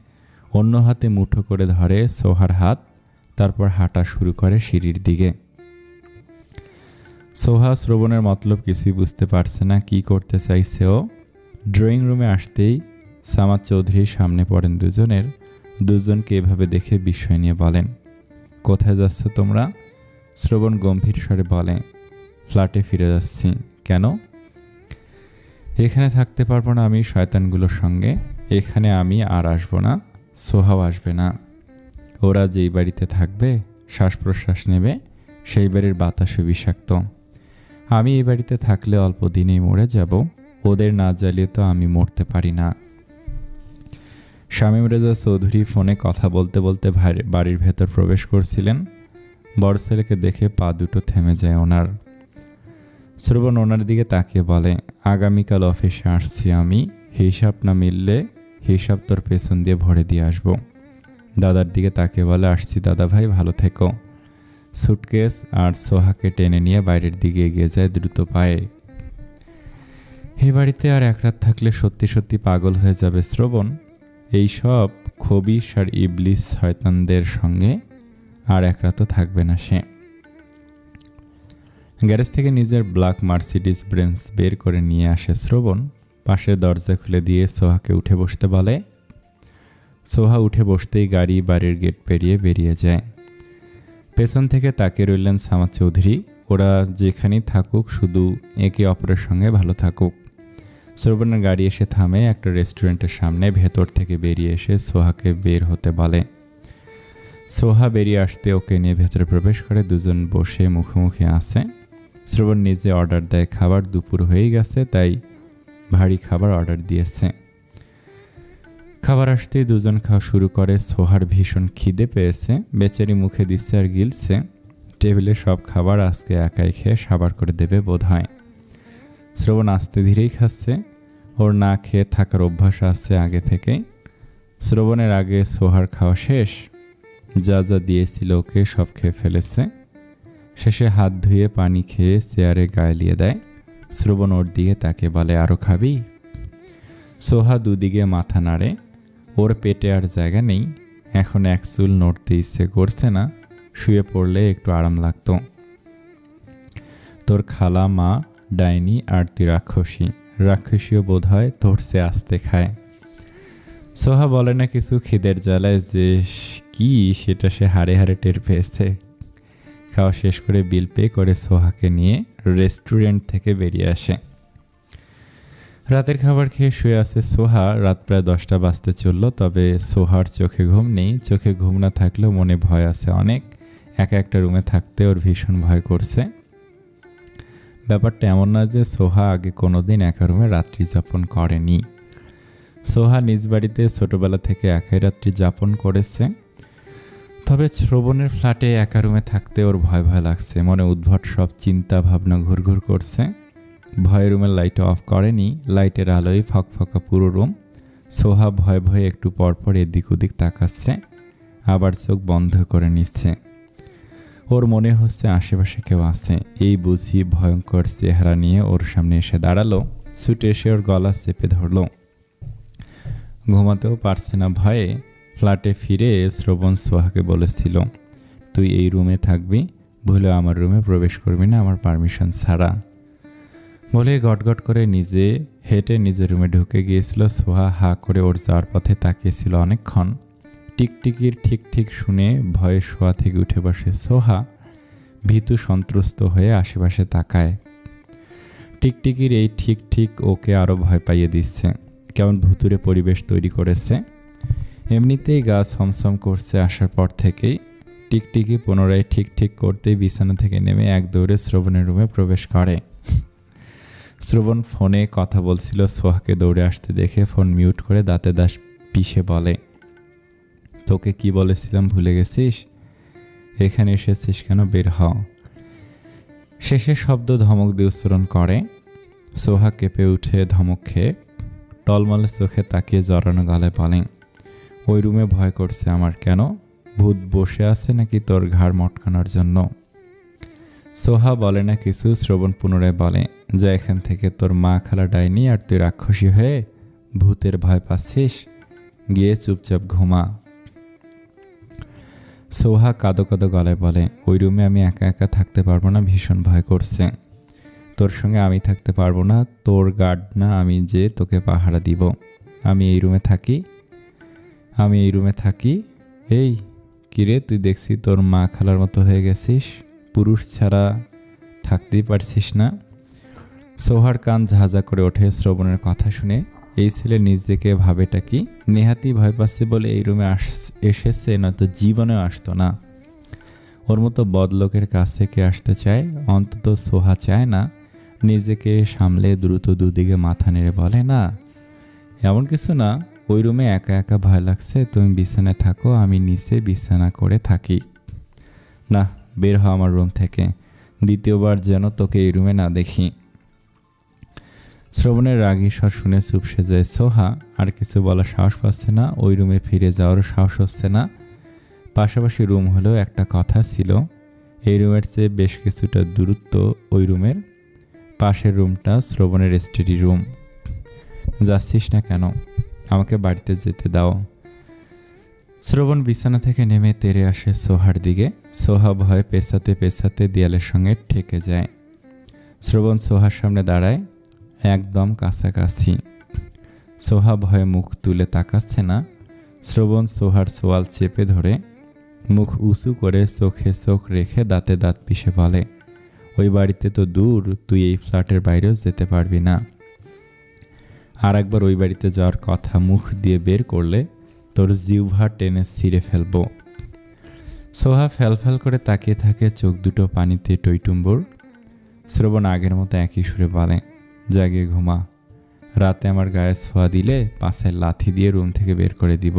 অন্য হাতে মুঠো করে ধরে সোহার হাত। তারপর হাঁটা শুরু করে সিঁড়ির দিকে। সোহা শ্রবণের মতলব কিছুই বুঝতে পারছে না, কি করতে চাইছে ও। ড্রয়িং রুমে আসতেই সামাদ চৌধুরীর সামনে পড়েন দুজনকে এভাবে দেখে বিস্ময় নিয়ে বলেন, কোথায় যাচ্ছ তোমরা? শ্রবণ গম্ভীর স্বরে বলে, ফ্ল্যাটে ফিরে যাচ্ছি। কেন? এখানে থাকতে পারবো না আমি শয়তানগুলোর সঙ্গে। এখানে আমি আর আসবো না, সোহাও আসবে না। ওরা যেই বাড়িতে থাকবে, শ্বাস প্রশ্বাস নেবে, সেই বাড়ির বাতাসও বিষাক্ত। আমি এই বাড়িতে থাকলে অল্প দিনেই মরে যাব। ওদের না জ্বালিয়ে তো আমি মরতে পারি না। শামীম রেজা চৌধুরী ফোনে কথা বলতে বলতে বাড়ির ভেতর প্রবেশ করছিলেন। বড় ছেলেকে দেখে পা দুটো থেমে যায় ওনার। শ্রবণ ওনার দিকে তাকিয়ে বলে, আগামীকাল অফিসে আসছি আমি। হিসাব না মিললে হিসাব তোর পেছন দিয়ে ভরে দিয়ে আসবো। দাদার দিকে তাকিয়ে বলে, আসছি দাদা ভাই, ভালো থেকো। সুটকেস আর সোহাকে টেনে নিয়ে বাইরের দিকে এগিয়ে যায় দ্রুত পায়ে। এই বাড়িতে আর এক রাত থাকলে সত্যি সত্যি পাগল হয়ে যাবে শ্রবণ। এইসব খবিশ আর ইবলিস শয়তানদের সঙ্গে আর এক রাতও থাকবে না সে। গ্যারেজ থেকে নিজের ব্ল্যাক মার্সিডিজ বেঞ্জ বের করে নিয়ে আসে শ্রবণ। পাশের দরজা খুলে দিয়ে সোহাকে উঠে বসতে বলে। সোহা উঠে বসতেই গাড়ি বাড়ির গেট পেরিয়ে বেরিয়ে যায়। পেছন থেকে তাকিয়ে রইলেন সামাদ চৌধুরী। ওরা যেখানেই থাকুক শুধু একে অপরের সঙ্গে ভালো থাকুক। শ্রবণের গাড়ি এসে থামে একটা রেস্টুরেন্টের সামনে। ভেতর থেকে বেরিয়ে এসে সোহাকে বের হতে বলে। সোহা বেরিয়ে আসতে ওকে নিয়ে ভেতরে প্রবেশ করে। দুজন বসে মুখোমুখি আছে। শ্রবণ নিজে অর্ডার দেয় খাবার। দুপুর হয়েই গেছে, তাই ভারী খাবার অর্ডার দিয়েছে। খাবার আসতেই দুজন খাওয়া শুরু করে। সোহার ভীষণ খিদে পেয়েছে, বেচারি মুখে দিচ্ছে আর গিলছে। টেবিলে সব খাবার আজকে একাই খেয়ে সাবার করে দেবে বোধ হয়। শ্রবণ আস্তে ধীরেই খাচ্ছে। ওর না খেয়ে থাকার অভ্যাস আছে আগে থেকেই। শ্রবণের আগে সোহার খাওয়া শেষ। যা যা দিয়েছিল ওকে সব খেয়ে ফেলেছে। শেষে হাত ধুয়ে পানি খেয়ে চেয়ারে গায়ে দেয়। শ্রবণ ওর দিকে তাকে বলে, আরও খাবি? সোহা দুদিকে মাথা নাড়ে। ওর পেটে আর জায়গা নেই। এখন এক চুল নড়তে ইচ্ছে করছে না। শুয়ে পড়লে একটু আরাম লাগতো। তোর খালা মা ডাইনি আর তুই রাক্ষসীও বোধ হয় তোর সে আস্তে খায়। সোহা বলে না কিছু। খিদের জ্বালায় যে কি সেটা সে হাড়ে হাড়ে টের পেয়েছে। খাওয়া শেষ করে বিল পে করে সোহাকে নিয়ে রেস্টুরেন্ট থেকে বেরিয়ে আসে। রাতের খাবার খেয়ে শুয়ে আছে সোহা। রাত প্রায় 10টা বাজতে চলল। তবে সোহার চোখে ঘুম নেই। চোখে ঘুম না থাকলেও মনে ভয় আছে অনেক। একা একটা রুমে থাকতে ওর ভীষণ ভয় করছে। ব্যাপারটা এমন না যে সোহা আগে কোনোদিন একা রুমে রাত্রি যাপন করেনি। সোহা নিজ বাড়িতে ছোটবেলা থেকে একাই রাত্রি যাপন করেছে। তবে শ্রবণের ফ্ল্যাটে একা রুমে থাকতে ওর ভয় ভয় লাগছে। মনে উদ্ভট সব চিন্তা ভাবনা ঘুরঘুর করছে। ভয়ে রুমের লাইট অফ করেনি। লাইটের আলোয় ফকফকা পুরো রুম। সোহা ভয়ে ভয়ে একটু পরপর এদিক ওদিক তাকাচ্ছে, আবার চোখ বন্ধ করে নিচ্ছে। ওর মনে হচ্ছে আশেপাশে কেউ আছে। এই বুঝি ভয়ঙ্কর চেহারা নিয়ে ওর সামনে এসে দাঁড়ালো। ছুটে এসে ওর গলা চেপে ধরল। ঘুমাতেও পারছে না ভয়ে। ফ্ল্যাটে ফিরে শ্রবণ সোহাকে বলেছিল, তুই এই রুমে থাকবি, ভুলেও আমার রুমে প্রবেশ করবি না আমার পারমিশন ছাড়া। বলে গটগট করে নিজে হেঁটে নিজের রুমে ঢুকে গিয়েছিল। সোহা হা করে ওর যাওয়ার পথে তাকিয়েছিল অনেকক্ষণ। টিকটিকির ঠিক ঠিক শুনে ভয়ে শোয়া থেকে উঠে বসে সোহা ভীতু সন্ত্রস্ত হয়ে আশেপাশে তাকায়। টিকটিকির এই ঠিক ঠিক ওকে আরও ভয় পাইয়ে দিচ্ছে। কেমন ভুতুরে পরিবেশ তৈরি করেছে। এমনিতেই গা ছমছম করছে আসার পর থেকেই। টিকটিকি পুনরায় ঠিক ঠিক করতেই বিছানা থেকে নেমে এক দৌড়ে শ্রবণের রুমে প্রবেশ করে। শ্রবণ ফোনে কথা বলছিল। সোহাকে দৌড়ে আসতে দেখে ফোন মিউট করে দাঁতে দাঁত পিষে বলে, তোকে কি বলেছিলাম ভুলে গেছিস? এখানে এসেছিস কেন? বের হ। শেষে শব্দ ধমক দিয়ে উচ্চারণ করে। সোহা কেঁপে উঠে ধমক খেয়ে টলমলে চোখে তাকিয়ে জড়ানো গলায় বলে, ওই রুমে ভয় করছে আমার। কেন? ভূত বসে আছে নাকি তোর ঘাড় মটকানোর জন্য? সোহা বলে না কিছু। শ্রবণ পুনরায় বলে, যা এখান থেকে, তোর মা খালা ডাইনি আর তুই রাক্ষসী হয়ে ভূতের ভয় পাচ্ছিস। গিয়ে চুপচাপ ঘুমা। সোহা কাঁদো কাঁদো গলায় বলে, ওই রুমে আমি একা একা থাকতে পারবো না, ভীষণ ভয় করছে। তোর সঙ্গে আমি থাকতে পারবো না, তোর গার্ড না আমি যে তোকে পাহারা দিব। আমি এই রুমে থাকি। এই কিরে, তুই দেখছি তোর মা খালার মতো হয়ে গেছিস, পুরুষ ছাড়া থাকতেই পারছিস না। সোহার কান ঝাঁঝা করে ওঠে শ্রবণের কথা শুনে। এই ছেলে নিজ দেখে ভাবেটা কি? নেহাতি ভয় পাচ্ছে বলে এই রুমে এসেছে, নয়তো জীবনেও আসতো না। ওর মতো বদলোকের কাছ থেকে আসতে চায়। অন্তত সোহা চায় না। নিজেকে সামলে দ্রুত দুদিকে মাথা নেড়ে বলে, না এমন কিছু না, ওই রুমে একা একা ভয় লাগছে, তুমি বিছানায় থাকো, আমি নিচে বিছানা করে থাকি। না, বের হ আমার রুম থেকে, দ্বিতীয়বার যেন তোকে এই রুমে না দেখি। শ্রবণের রাগী স্বর শুনে চুপসে যায় সোহা। আর কিছু বলার সাহস পাচ্ছে না, ওই রুমে ফিরে যাওয়ারও সাহস হচ্ছে না। পাশাপাশি রুম হলেও একটা কথা ছিল, এই রুমের চেয়ে বেশ কিছুটা দূরত্ব ওই রুমের। পাশের রুমটা শ্রবণের স্টাডি রুম। যাচ্ছিস না কেন? আমাকে বাড়িতে যেতে দাও। শ্রবণ বিছানা থেকে নেমে তেড়ে আসে সোহার দিকে। সোহা ভয়ে পেছাতে পেছাতে দেয়ালের সঙ্গে ঠেকে যায়। শ্রবণ সোহার সামনে দাঁড়ায়, একদম কাছাকাছি। সোহা ভয়ে মুখ তুলে তাকাচ্ছে না। শ্রবণ সোহার সোয়াল চেপে ধরে মুখ উঁচু করে চোখে চোখ রেখে দাঁতে দাঁত পিষে বলে, ওই বাড়িতে তো দূর, তুই এই ফ্ল্যাটের বাইরেও যেতে পারবি না। আর একবার ওই বাড়িতে যাওয়ার কথা মুখ দিয়ে বের করলে তোর জিহ্বা টেনে ছিঁড়ে ফেলবো। সোহা ফ্যালফ্যাল করে তাকিয়ে থাকে, চোখ দুটো পানিতে টইটুম্বুর। শ্রবণ আগের মতো একই সুরে বলে, জাগিয়ে ঘুমা। রাতে আমার গায়ে ছোঁয়া দিলে পাশের লাথি দিয়ে রুম থেকে বের করে দিব।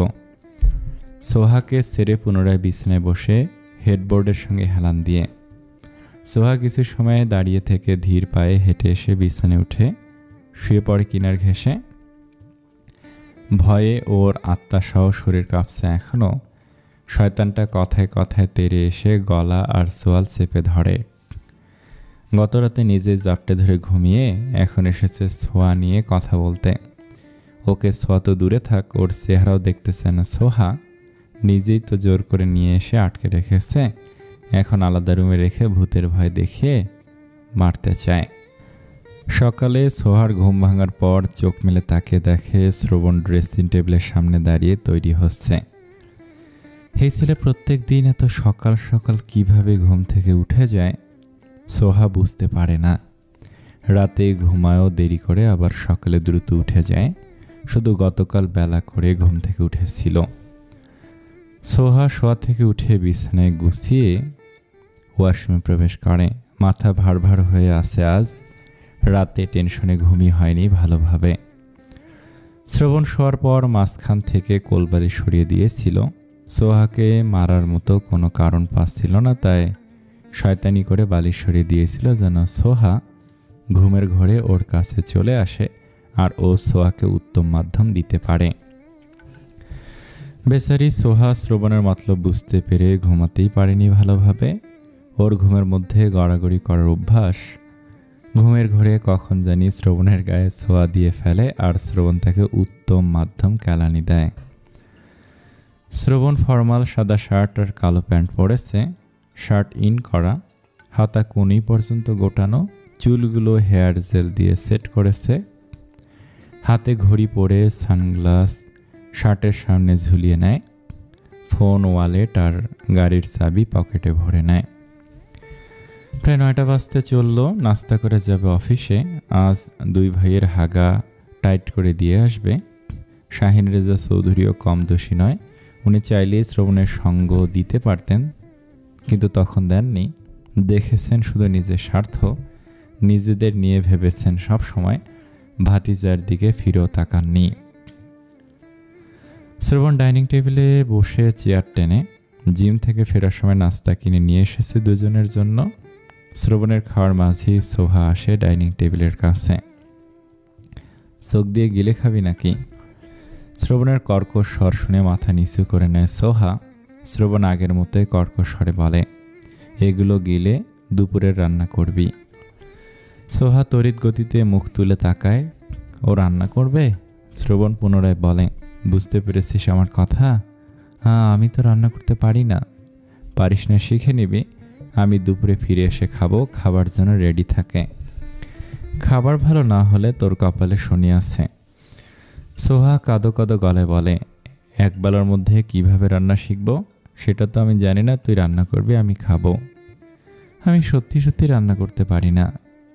সোহাকে ছেড়ে পুনরায় বিছানায় বসে হেডবোর্ডের সঙ্গে হেলান দিয়ে। সোহা কিছু সময় দাঁড়িয়ে থেকে ধীর পায়ে হেঁটে এসে বিছানায় উঠে শুয়ে পড়ে কিনার ঘেঁষে। ভয়ে ওর আত্মা সহ শরীর কাঁপছে এখনও। শয়তানটা কথায় কথায় তেড়ে এসে গলা আর সোয়াল চেপে ধরে। গতরাতে নিজে জাপটে ধরে ঘুমিয়ে এখন এসেছে ছোঁয়া নিয়ে কথা বলতে। ওকে ছোঁয়া তো দূরে থাক, ওর চেহারাও দেখতেছে না সোহা। নিজেই তো জোর করে নিয়ে এসে আটকে রেখেছে, এখন আলাদা রুমে রেখে ভূতের ভয় দেখিয়ে মারতে চায়। সকালে সোহার ঘুম ভাঙার পর চোখ মেলে তাকিয়ে দেখে শ্রবণ ড্রেসিং টেবিলের সামনে দাঁড়িয়ে তৈরি হচ্ছে। এই ছেলে প্রত্যেক দিন এত সকাল সকাল কিভাবে ঘুম থেকে উঠে যায় সোহা বুঝতে পারে না। রাতে ঘুমায়ও দেরি করে, আবার সকালে দ্রুত উঠে যায়। শুধু গতকাল বেলা করে ঘুম থেকে উঠেছিল। সোহা শোয়া থেকে উঠে বিছানায় গুছিয়ে ওয়াশরুমে প্রবেশ করে। মাথা ভার ভার হয়ে আছে আজ। রাতে টেনশনে ঘুমই হয়নি ভালোভাবে। শ্রবণ শোয়ার পর মাঝখান থেকে কোলবালি সরিয়ে দিয়েছিল। সোহাকে মারার মতো কোনো কারণ পাচ্ছিল না, তাই শয়তানি করে বালিশ সরিয়ে দিয়েছিল যেন সোহা ঘুমের ঘরে ওর কাছে চলে আসে আর ও সোহাকে উত্তম মাধ্যম দিতে পারে। বেচারি সোহা শ্রবণের মতলব বুঝতে পেরে ঘুমাতেই পারেনি ভালোভাবে। ওর ঘুমের মধ্যে গড়াগড়ি করার অভ্যাস। ঘুমের ঘরে কখন জানি শ্রবণের গায়ে ছোঁয়া দিয়ে ফেলে আর শ্রবণ তাকে উত্তম মাধ্যম কেলানি দেয়। শ্রবণ ফরমাল সাদা শার্ট আর কালো প্যান্ট পরেছে, শার্ট ইন করা। হাতা কোনি পর্যন্ত গোটানো, চুলগুলো হেয়ার জেল দিয়ে সেট করেছে, হাতে ঘড়ি পরে সানগ্লাস শার্টের সামনে ঝুলিয়ে নেয়, ফোন, ওয়ালেট আর গাড়ির চাবি পকেটে ভরে নেয়। প্রায় 9টা বাজতে চলল। নাস্তা করে যাবে অফিসে। আজ 2 ভাইয়ের হাগা টাইট করে দিয়ে আসবে। শাহিন রেজা চৌধুরীও কম দোষী নয়। উনি চাইলেই শ্রবণের সঙ্গ দিতে পারতেন, কিন্তু তখন দেননি। দেখেছেন শুধু নিজের স্বার্থ, নিজেদের নিয়ে ভেবেছেন সব সময়, ভাতিজার দিকে ফিরেও তাকাননি। শ্রবণ ডাইনিং টেবিলে বসে চেয়ার টেনে জিম থেকে ফেরার সময় নাস্তা কিনে নিয়ে এসেছে দুজনের জন্য। শ্রবণের খাওয়ার মাঝেই সোহা আসে ডাইনিং টেবিলের কাছে। চোখ দিয়ে গিলে খাবি নাকি? শ্রবণের কর্কশ স্বর শুনে মাথা নিচু করে নেয় সোহা। শ্রবণ আগের মতোই কর্কশ স্বরে বলে, এগুলো গিলে দুপুরের রান্না করবি। সোহা তড়িৎ গতিতে মুখ তুলে তাকায়। ও রান্না করবে? শ্রবণ পুনরায় বলে, বুঝতে পেরেছিস আমার কথা? হ্যাঁ, আমি তো রান্না করতে পারি না। পারিস না, শিখে নিবি। আমি দুপুরে ফিরে এসে খাবো, খাবার যেন রেডি থাকে। খাবার ভালো না হলে তোর কপালে শনি আছে। সোহা কাঁদো কাঁদো গলায় বলে, একবেলার মধ্যে কিভাবে রান্না শিখবো সেটা তো আমি জানি না। তুই রান্না করবি, আমি খাবো। আমি সত্যি সত্যি রান্না করতে পারি না।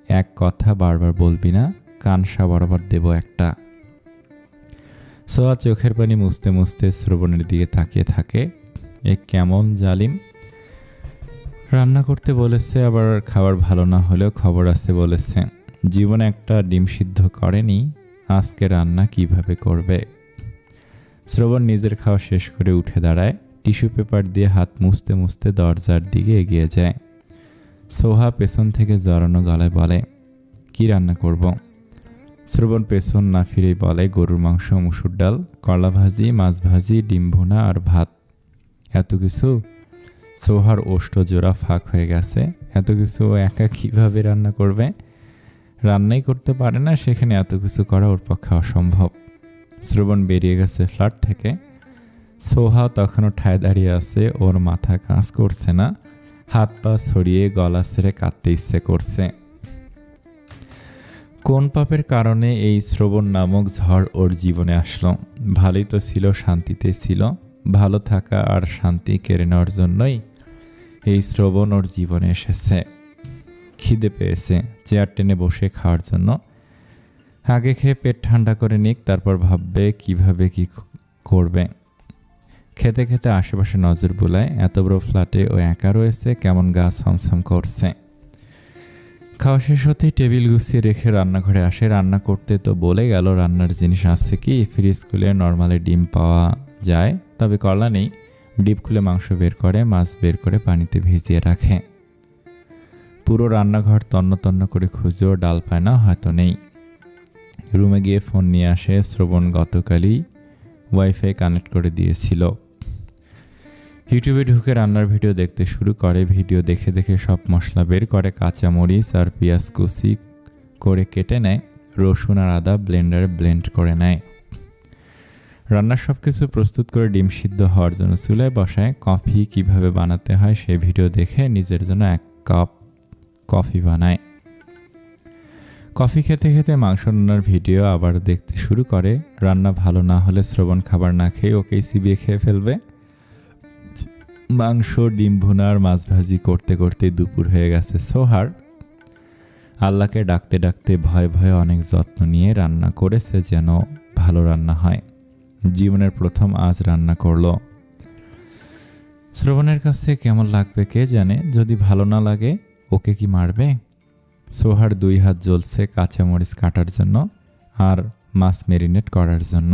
এক কথা বারবার বলবি না, কানসা বরাবর দেব একটা। সোহা চোখের পানি মুছতে মুছতে শ্রবণের দিকে তাকিয়ে থাকে। এ কেমন জালিম! রান্না করতে বলেছে, আবার খাবার ভালো না হলেও খবর আছে বলেছে। জীবনে একটা ডিম সিদ্ধ করেনি, আজকে রান্না কিভাবে করবে? শ্রবণ নিজের খাওয়া শেষ করে উঠে দাঁড়ায়। টিস্যু পেপার দিয়ে হাত মুছতে মুছতে দরজার দিকে এগিয়ে যায়। সোহা পেছন থেকে জড়ানো গলায় বলে, কি রান্না করব? শ্রবণ পেছন না ফিরেই বলে, গরুর মাংস, মুসুর ডাল, কলা ভাজি, মাছ ভাজি, ডিম ভুনা আর ভাত। এত কিছু? সোহার ওষ্ঠ জোড়া ফাঁক হয়ে গেছে। এত কিছু একা কিভাবে রান্না করবে? রান্নাই করতে পারে না, সেখানে এত কিছু করা ওর পক্ষে অসম্ভব। শ্রবণ বেরিয়ে গেছে ফ্ল্যাট থেকে। সোহা তখনও ঠায় দাঁড়িয়ে আছে। ওর মাথা কাজ করছে না, হাত পা ছড়িয়ে গলা ছেড়ে কাঁদতে ইচ্ছে করছে। কোন পাপের কারণে এই শ্রবণ নামক ঝড় ওর জীবনে আসলো? ভালোই তো ছিল, শান্তিতে ছিল। ভালো থাকা আর শান্তি কেড়ে নেওয়ার জন্যই এই শ্রবণ ওর জীবনে এসেছে। খিদে পেয়েছে, চেয়ার টেনে বসে খাওয়ার জন্য। আগে খেয়ে পেট ঠান্ডা করে নিক, তারপর ভাববে কিভাবে কি করবে। খেতে খেতে আশেপাশে নজর বুলায়। এত বড় ফ্ল্যাটে ও একা রয়েছে, কেমন গা ছমছম করছে। খাওয়া শেষ হতেই টেবিল গুছিয়ে রেখে রান্নাঘরে আসে। রান্না করতে তো বলে গেল, রান্নার জিনিস আছে কি? ফ্রিজ খুলে নর্মালি ডিম পাওয়া যায়, তবে কলা নেই। ডিপ খুলে মাংস বের করে, মাছ বের করে পানিতে ভিজিয়ে রাখে। পুরো রান্নাঘর তন্ন তন্ন করে খুঁজেও ডাল পায় না, হয়তো নেই। রুমে গিয়ে ফোন নিয়ে আসে। শ্রবণ গতকালই ওয়াইফাই কানেক্ট করে দিয়েছিল। ইউটিউবে ঢুকে রান্নার ভিডিও দেখতে শুরু করে। ভিডিও দেখে দেখে সব মশলা বের করে, কাঁচামরিচ আর পেঁয়াজ কুচি করে কেটে নেয়, রসুন আর আদা ব্লেন্ডারে ব্লেন্ড করে নেয়। রান্নার সব কিছু প্রস্তুত করে ডিম সিদ্ধ হওয়ার জন্য চুলায় বসায়। কফি কিভাবে বানাতে হয় সেই ভিডিও দেখে নিজের জন্য 1 কাপ কফি বানায়। কফি খেতে খেতে মাংস রান্নার ভিডিও আবার দেখতে শুরু করে। রান্না ভালো না হলে শ্রবণ খাবার না খেয়ে ওকেই চিবিয়ে খেয়ে ফেলবে। মাংস, ডিম ভুনা আর মাছ ভাজি করতে করতে দুপুর হয়ে গেছে সোহার। আল্লাহকে ডাকতে ডাকতে ভয়ে ভয়ে অনেক যত্ন নিয়ে রান্না করেছে যেন ভালো রান্না হয়। জীবনের প্রথম আজ রান্না করলো। শ্রবণের কাছে কেমন লাগবে কে জানে। যদি ভালো না লাগে ওকে কি মারবে? সোহার 2 হাত জ্বলছে কাঁচামরিচ কাটার জন্য আর মাছ ম্যারিনেট করার জন্য।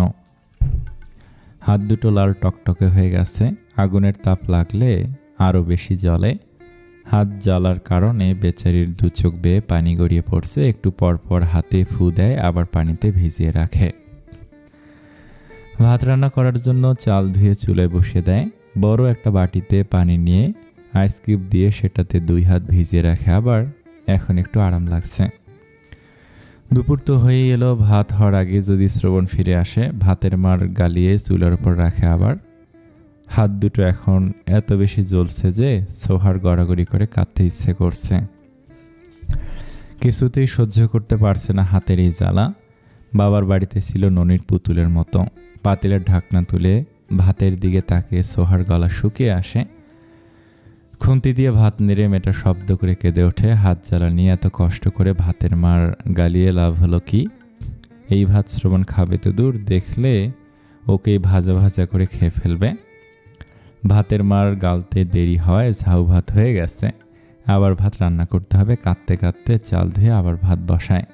হাত দুটো লাল টকটকে হয়ে গেছে। আগুনের তাপ লাগলে আরও বেশি জ্বলে। হাত জ্বালার কারণে বেচারির 2 চোখ বেয়ে পানি গড়িয়ে পড়ছে। একটু পরপর হাতে ফু দেয়, আবার পানিতে ভিজিয়ে রাখে। ভাত রান্না করার জন্য চাল ধুয়ে চুলায় বসিয়ে দেয়। বড় একটা বাটিতে পানি নিয়ে আইস কিউব দিয়ে সেটাতে 2 হাত ভিজিয়ে রাখে। আবার এখন একটু আরাম লাগছে। দুপুর তো হয়েই এলো। ভাত হওয়ার আগে যদি শ্রবণ ফিরে আসে, ভাতের মার গালিয়ে চুলার উপর রাখে। আবার হাত দুটো এখন এত বেশি জ্বলছে যে সোহার গড়াগড়ি করে কাঁদতে ইচ্ছে করছে। কিছুতেই সহ্য করতে পারছে না হাতের এই জ্বালা। বাবার বাড়িতে ছিল ননির পুতুলের মতো। পাতিলের ঢাকনা তুলে ভাতের দিকে তাকিয়ে সোহার গলা শুকিয়ে আসে। খুন্তি দিয়ে ভাত নেড়ে মেয়েটা শব্দ করে কেঁদে ওঠে। হাত জ্বালা নিয়ে এত কষ্ট করে ভাতের মার গালিয়ে লাভ হলো কি? এই ভাত শ্রবণ খাবে তো দূর, দেখলে ওকেই ভাজা ভাজা করে খেয়ে ফেলবে। ভাতের মার গালতে দেরি হয়, ঝাউ ভাত হয়ে গেছে। আবার ভাত রান্না করতে হবে। কাঁদতে কাঁদতে চাল ধুয়ে আবার ভাত বসায়।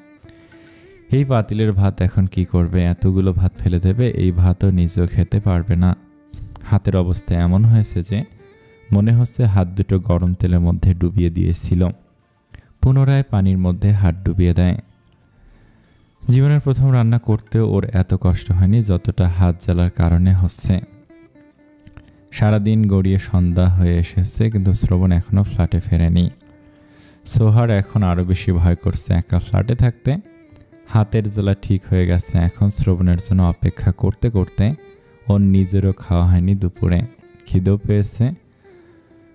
এই পাতিলের ভাত এখন কি করবে? এতগুলো ভাত ফেলে দেবে? এই ভাতও নিজেও খেতে পারবে না। হাতের অবস্থা এমন হয়েছে যে মনে হচ্ছে হাত দুটো গরম তেলের মধ্যে ডুবিয়ে দিয়েছিল। পুনরায় পানির মধ্যে হাত ডুবিয়ে দেয়। জীবনের প্রথম রান্না করতেও ওর এত কষ্ট হয়নি যতটা হাত জ্বালার কারণে হচ্ছে। সারাদিন গড়িয়ে সন্ধ্যা হয়ে এসেছে, কিন্তু শ্রবণ এখনও ফ্ল্যাটে ফেরেনি। সোহার এখন আরও বেশি ভয় করছে একা ফ্ল্যাটে থাকতে। হাতের জ্বালা ঠিক হয়ে গেছে। এখন শ্রবণের জন্য অপেক্ষা করতে করতে ওর নিজেরও খাওয়া হয়নি দুপুরে। খিদেও পেয়েছে,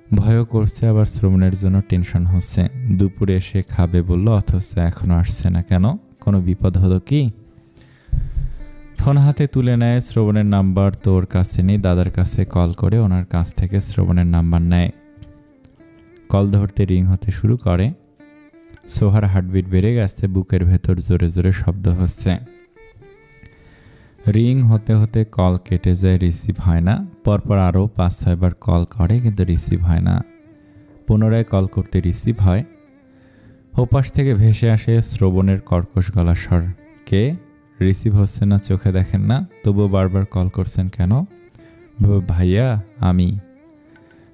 ভয়ও করছে, আবার শ্রবণের জন্য টেনশন হচ্ছে। দুপুরে এসে খাবে বলল, অথচ এখনও আসছে না কেন? কোনো বিপদ হলো কি? ফোন হাতে তুলে নেয়। শ্রবণের নাম্বার তো ওর কাছে নেই। দাদার কাছে কল করে ওনার কাছ থেকে শ্রবণের নাম্বার নেয়। কল ধরতে রিং হতে শুরু করে। সোহার হার্টবিট বেড়ে গেছে, বুকের ভেতর জোরে জোরে শব্দ হচ্ছে। রিং হতে হতে কল কেটে যায়, রিসিভ হয় না। পরপর আরও 5-6 বার কল করে, কিন্তু রিসিভ হয় না। পুনরায় কল করতে রিসিভ হয়। ওপাশ থেকে ভেসে আসে শ্রবণের কর্কশ গলার স্বর। কে? রিসিভ হচ্ছে না, চোখে দেখেন না? তবুও বারবার কল করছেন কেন? ভাইয়া, আমি।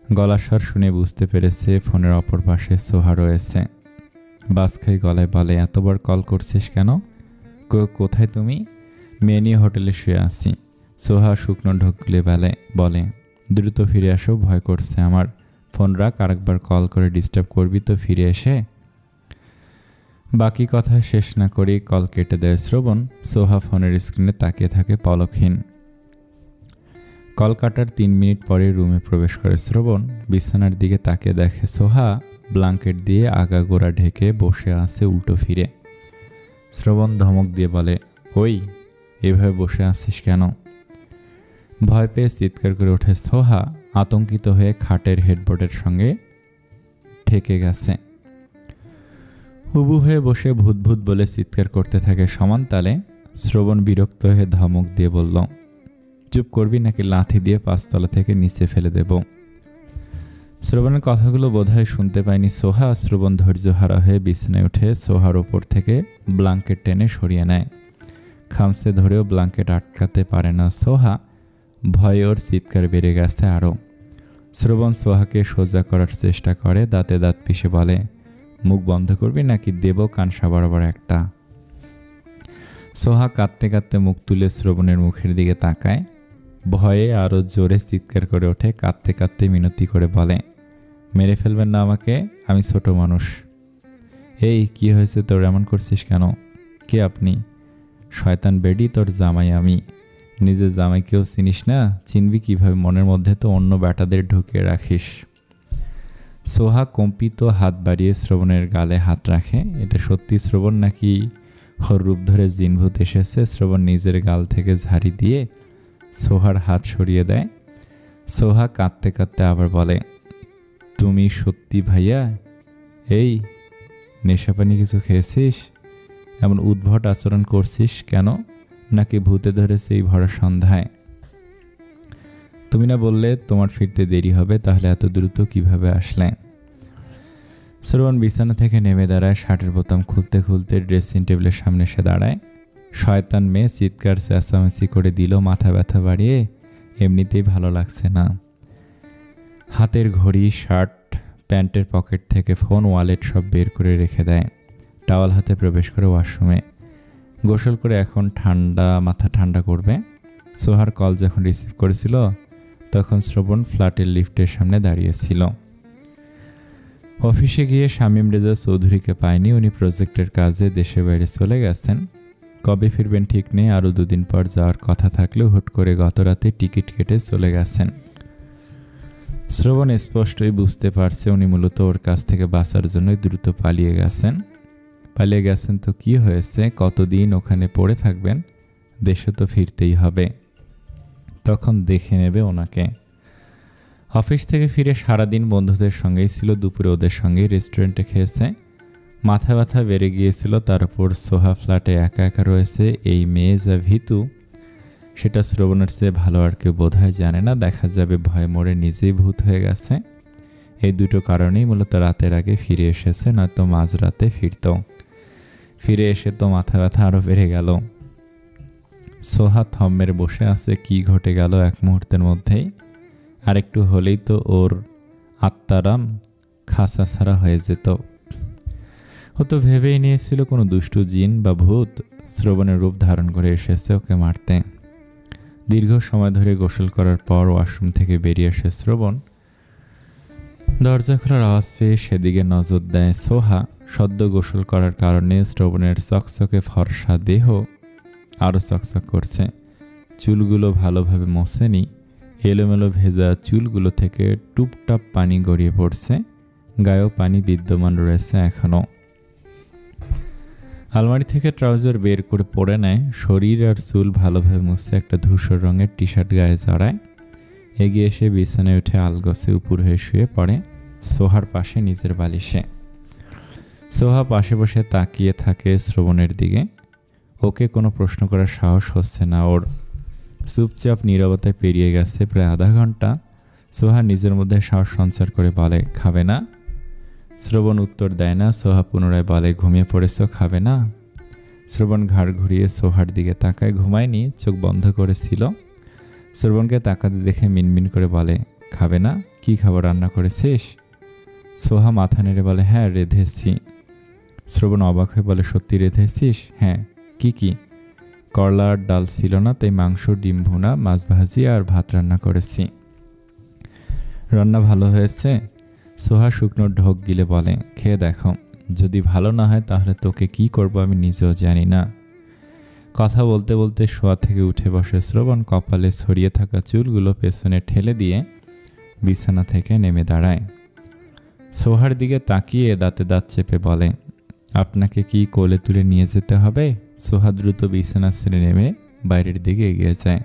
গলার স্বর শুনে বুঝতে পেরেছে ফোনের অপর পাশে সোহা রয়েছে। বাসখাই গলায় বলে, এতবার কল করছিস কেন? কোথায় তুমি? মেয়ে নিয়ে হোটেলে শুয়ে আছি। সোহা শুকনো ঢোক গিলে বলে, দ্রুত ফিরে আসো, ভয় করছে আমার। ফোন রাখ, আরেকবার কল করে ডিস্টার্ব করবি তো ফিরে এসে। বাকি কথা শেষ না করেই কল কেটে দেয় শ্রবণ। সোহা ফোনের স্ক্রিনে তাকিয়ে থাকে পলকহীন। কল কাটার 3 মিনিট পরে রুমে প্রবেশ করে শ্রবণ। বিছানার দিকে তাকিয়ে দেখে সোহা ব্ল্যাঙ্কেট দিয়ে আগাগোড়া ঢেকে বসে আছে উল্টো ফিরে। শ্রবণ ধমক দিয়ে বলে, ওই, এভাবে বসে আছিস কেন? ভয় পেয়ে চিৎকার করে ওঠে সোহা। আতঙ্কিত হয়ে খাটের হেডবোর্ডের সঙ্গে ঠেকে গেছে। উবু হয়ে বসে ভূত ভূত বলে চিৎকার করতে থাকে সমান তালে। শ্রবণ বিরক্ত হয়ে ধমক দিয়ে বলল, চুপ করবি নাকি লাথি দিয়ে 5 তলা থেকে নিচে ফেলে দেব? শ্রবণের কথাগুলো বোধহয় শুনতে পায়নি সোহা। শ্রবণ ধৈর্যহারা হয়ে বিছানায় উঠে সোহার ওপর থেকে ব্ল্যাঙ্কেট টেনে সরিয়ে নেয়। খামসে ধরেও ব্ল্যাঙ্কেট আটকাতে পারে না সোহা। ভয়ে ওর চিৎকার বেড়ে গেছে আরও। শ্রবণ সোহাকে সোজা করার চেষ্টা করে, দাঁতে দাঁত পিষে বলে, মুখ বন্ধ করবি নাকি দেব কানসা বরাবর একটা? সোহা কাঁদতে কাঁদতে মুখ তুলে শ্রবণের মুখের দিকে তাকায়। ভয়ে আরও জোরে চিৎকার করে ওঠে। কাঁদতে কাঁদতে মিনতি করে বলে, মেরে ফেলবেন না আমাকে, আমি ছোট মানুষ। এই, কি হয়েছে তোর? এমন করছিস কেন? কে আপনি? শয়তান বেডি, তোর জামাই আমি। নিজের জামাইকেও চিনিস না? চিনবি কিভাবে? মনের মধ্যে তো অন্য ব্যাটাদের ঢুকিয়ে রাখিস। সোহা কম্পিত হাত বাড়িয়ে শ্রবণের গালে হাত রাখে। এটা সত্যি শ্রবণ নাকি ওর রূপ ধরে জিনভূত এসেছে? শ্রবণ নিজের গাল থেকে ঝাড়ি দিয়ে সোহার হাত সরিয়ে দেয়। সোহা কাঁদতে কাঁদতে আবার বলে, তুমি সত্যি ভাইয়া? এই, নেশাপানি কিছু খেয়েছিস? এমন উদ্ভট আচরণ করছিস কেন? নাকি ভূতে ধরেছে এই ভরা সন্ধ্যায়? তুমি না বললে তোমার ফিরতে দেরি হবে, তাহলে এত দ্রুত কিভাবে আসলে? শ্রবণ বিছানা থেকে নেমে দাঁড়ায়। শার্টের বোতাম খুলতে খুলতে ড্রেসিং টেবিলের সামনে এসে দাঁড়ায়। শয়তান মেয়ে চিৎকার চেঁচামেচি করে দিল, মাথা ব্যথা বাড়িয়ে। এমনিতেই ভালো লাগছে না। হাতের ঘড়ি, শার্ট, প্যান্টের পকেট থেকে ফোন, ওয়ালেট সব বের করে রেখে দেয়। টাওয়াল হাতে প্রবেশ করে ওয়াশরুমে। গোসল করে এখন মাথা ঠান্ডা করবে। সোহার কল যখন রিসিভ করেছিল তখন শ্রবণ ফ্ল্যাটের লিফটের সামনে দাঁড়িয়েছিল। অফিসে গিয়ে শামীম রেজা চৌধুরীকে পায়নি। উনি প্রজেক্টের কাজে দেশের বাইরে চলে গেছেন। কবে ফিরবেন ঠিক নেই। আরও 2 দিন পর যাওয়ার কথা থাকলেও হুট করে গত রাতে টিকিট কেটে চলে গেছেন। শ্রবণ স্পষ্টই বুঝতে পারছে উনি মূলত ওর কাছ থেকে বাঁচার জন্যই দ্রুত পালিয়ে গেছেন তো কি হয়েছে, কতদিন ওখানে পড়ে থাকবেন, দেশে তো ফিরতেই হবে, তখন দেখে নেবে ওনাকে। অফিস থেকে ফিরে সারাদিন বন্ধুদের সঙ্গেই ছিল, দুপুরে ওদের সঙ্গেই রেস্টুরেন্টে খেয়েছে। মাথা ব্যথা বেড়ে গিয়েছিল, তার উপর সোহা ফ্ল্যাটে একা একা রয়েছে। এই মেয়ে যা ভীতু, সেটা শ্রবণের চেয়ে ভালো আর কেউ বোধহয় জানে না। দেখা যাবে ভয়ে মরে নিজেই ভূত হয়ে গেছে। এই দুটো কারণেই মূলত রাতের আগে ফিরে এসেছে, নয়তো মাঝরাতে ফিরে এসে তো মাথা ব্যথা আরও বেড়ে গেল। সোহা থম মেরে বসে আছে, কি ঘটে গেল এক মুহূর্তের মধ্যেই। আর একটু হলেই তো ওর আত্মারাম খাসা ছাড়া হয়ে যেত। ও তো ভেবেই নিয়েছিল কোনো দুষ্টু জিন বা ভূত শ্রবণের রূপ ধারণ করে এসেছে ওকে মারতে। দীর্ঘ সময় ধরে গোসল করার পর ওয়াশরুম থেকে বেরিয়ে আসে শ্রবণ। দরজা খোলার আওয়াজ পেয়ে সেদিকে নজর দেয় সোহা। সদ্য গোসল করার কারণে শ্রবণের চকচকে ফর্সা দেহ আরও চকচক করছে। চুলগুলো ভালোভাবে মোছেনি, এলোমেলো ভেজা চুলগুলো থেকে টুপটাপ পানি গড়িয়ে পড়ছে। গায়েও পানি বিদ্যমান রয়েছে এখনও। আলমারি থেকে ট্রাউজার বের করে পরে নেয়, শরীর আর চুল ভালোভাবে মুছতে একটা ধূসর রঙের টি শার্ট গায়ে জড়ায়। এগিয়ে এসে বিছানায় উঠে আলগোছে উপর হয়ে শুয়ে পড়ে সোহার পাশে নিজের বালিশে। সোহা পাশে বসে তাকিয়ে থাকে শ্রবণের দিকে। ওকে কোনো প্রশ্ন করার সাহস হচ্ছে না ওর। চুপচাপ নীরবতায় পেরিয়ে গেছে প্রায় আধা ঘন্টা। সোহা নিজের মধ্যে সাহস সঞ্চার করে বলে, খাবে না? শ্রবণ উত্তর দেয় না। সোহা পুনরায় বলে, ঘুমিয়ে পড়েছ, খাবে না? শ্রবণ ঘাড় ঘুরিয়ে সোহার দিকে তাকায়। ঘুমায়নি, চোখ বন্ধ করেছিল। শ্রবণকে তাকাতে দেখে মিনমিন করে বলে, খাবে না? কি খাবার রান্না করেছিস? সোহা মাথা নেড়ে বলে, হ্যাঁ রেঁধেছি। শ্রবণ অবাক হয়ে বলে, সত্যি রেঁধেছিস? হ্যাঁ। কি? করলা আর ডাল ছিল না, তাই মাংস, ডিম ভুনা, মাছ ভাজি আর ভাত রান্না করেছি। রান্না ভালো হয়েছে? সোহা শুকনো ঢোক গিলে বলে, খেয়ে দেখো, যদি ভালো না হয় তাহলে তোকে কি করব আমি নিজেও জানি না। কথা বলতে বলতে শোয়া থেকে উঠে বসে শ্রবণ। কপালে ছড়িয়ে থাকা চুলগুলো পেছনে ঠেলে দিয়ে বিছানা থেকে নেমে দাঁড়ায়। সোহার দিকে তাকিয়ে দাঁতে দাঁত চেপে বলে, আপনাকে কি কোলে তুলে নিয়ে যেতে হবে? সোহা দ্রুত বিছানা ছেড়ে নেমে বাইরের দিকে এগিয়ে যায়।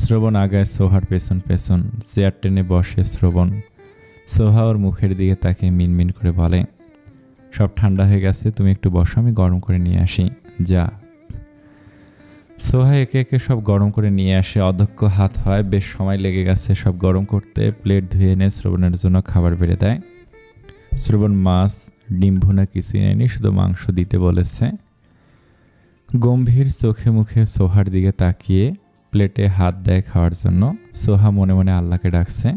শ্রবণ আগায় সোহার পেছন পেছন। চেয়ার টেনে বসে শ্রবণ। সোহা ওর মুখের দিকে তাকিয়ে মিনমিন করে বলে, সব ঠান্ডা হয়ে গেছে, তুমি একটু বসো, আমি গরম করে নিয়ে আসি। যা। সোহা একে একে সব গরম করে নিয়ে আসে। অদক্ষ হাত হয়, বেশ সময় লেগে গেছে সব গরম করতে। প্লেট ধুয়ে এনে শ্রবণের জন্য খাবার বেড়ে দেয়। শ্রবণ মাছ, ডিম ভুনা কিছুই নেয়নি, শুধু মাংস দিতে বলেছে। গম্ভীর চোখে মুখে সোহার দিকে তাকিয়ে প্লেটে হাত দেয় খাওয়ার জন্য। সোহা মনে মনে আল্লাহকে ডাকছে।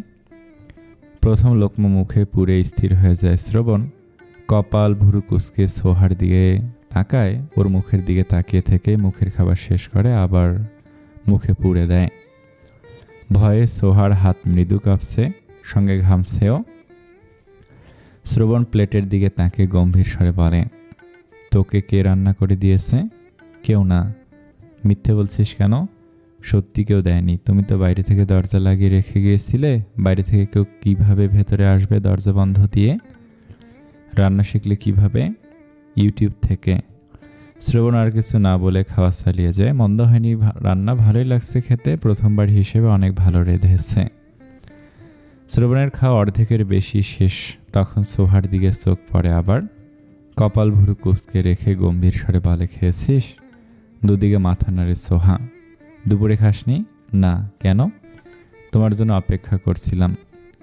প্রথম লোকমা মুখে পুরে স্থির হয়ে যায় শ্রবণ। কপাল ভুরু কুঁচকে সোহার দিকে তাকায়। ওর মুখের দিকে তাকিয়ে থেকে মুখের খাবার শেষ করে আবার মুখে পুরে দেয়। ভয়ে সোহার হাত মৃদু কাঁপছে, সঙ্গে ঘামছেও। শ্রবণ প্লেটের দিকে তাকিয়ে গম্ভীর স্বরে বলে, তোকে কে রান্না করে দিয়েছে? কেউ না। মিথ্যে বলছিস কেন? সত্যি কেউ দেয়নি, তুমি তো বাইরে থেকে দরজা লাগিয়ে রেখে গিয়েছিলে। বাইরে থেকে কেউ কিভাবে ভেতরে আসবে দরজা বন্ধ দিয়ে? রান্না শিখলে কিভাবে? ইউটিউব থেকে। শ্রবণ আর কিছু না বলে খাওয়া চালিয়ে যায়। মন্দ হয়নি, রান্না ভালোই লাগছে খেতে, প্রথমবার হিসেবে অনেক ভালো রেঁধেছে। শ্রবণের খাওয়া অর্ধেকের বেশি শেষ। তখন সোহার দিকে চোখ পড়ে আবার। কপাল ভুরু কুঁচকে রেখে গম্ভীর স্বরে বলে, খেয়েছিস? দুদিকে মাথা নাড়ে সোহা। দুপুরে খাসনি? না। কেন? তোমার জন্য অপেক্ষা করছিলাম।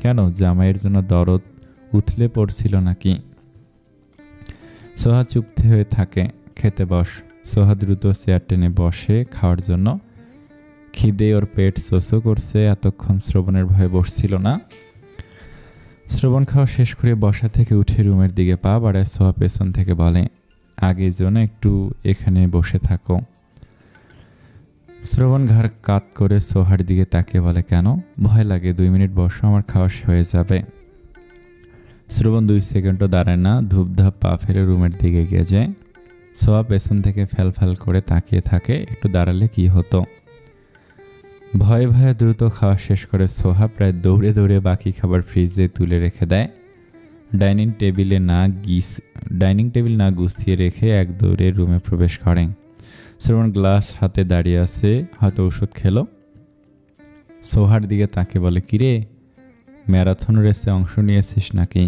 কেন, জামাইয়ের জন্য দরদ উথলে পড়ছিল নাকি? সোহা চুপ হয়ে থাকে। খেতে বস। সোহা দ্রুত চেয়ার টেনে বসে খাওয়ার জন্য। খিদে ওর পেট চোচো করছে। এতক্ষণ শ্রবণের ভয়ে বসছিল না। শ্রবণ খাওয়া শেষ করে বসা থেকে উঠে রুমের দিকে পা বাড়ায়। সোহা পেছন থেকে বলে, আগে জন্য একটু এখানে বসে থাকো। শ্রবণ ঘাড় কাত করে সোহার দিকে তাকিয়ে বলে, কেন? ভয় লাগে, 2 মিনিট বসো, আমার খাওয়া হয়ে যাবে। শ্রবণ 2 সেকেন্ডও দাঁড়ায় না, ধূপধাপ পা ফেলে রুমের দিকে এগিয়ে যায়। সোহা পেছন থেকে ফ্যাল করে তাকিয়ে থাকে। একটু দাঁড়ালে কি হতো? ভয়ে ভয়ে দ্রুত খাওয়া শেষ করে সোহা প্রায় দৌড়ে দৌড়ে বাকি খাবার ফ্রিজে তুলে রেখে দেয়। ডাইনিং টেবিল না গুছিয়ে রেখে এক দৌড়ে রুমে প্রবেশ করে। শ্রবণ গ্লাস হাতে দাঁড়িয়ে আছে, হয়তো ওষুধ খেলো। সোহার দিকে তাকে বলে, কিরে, ম্যারাথন রেসে অংশ নিয়েছিস নাকি?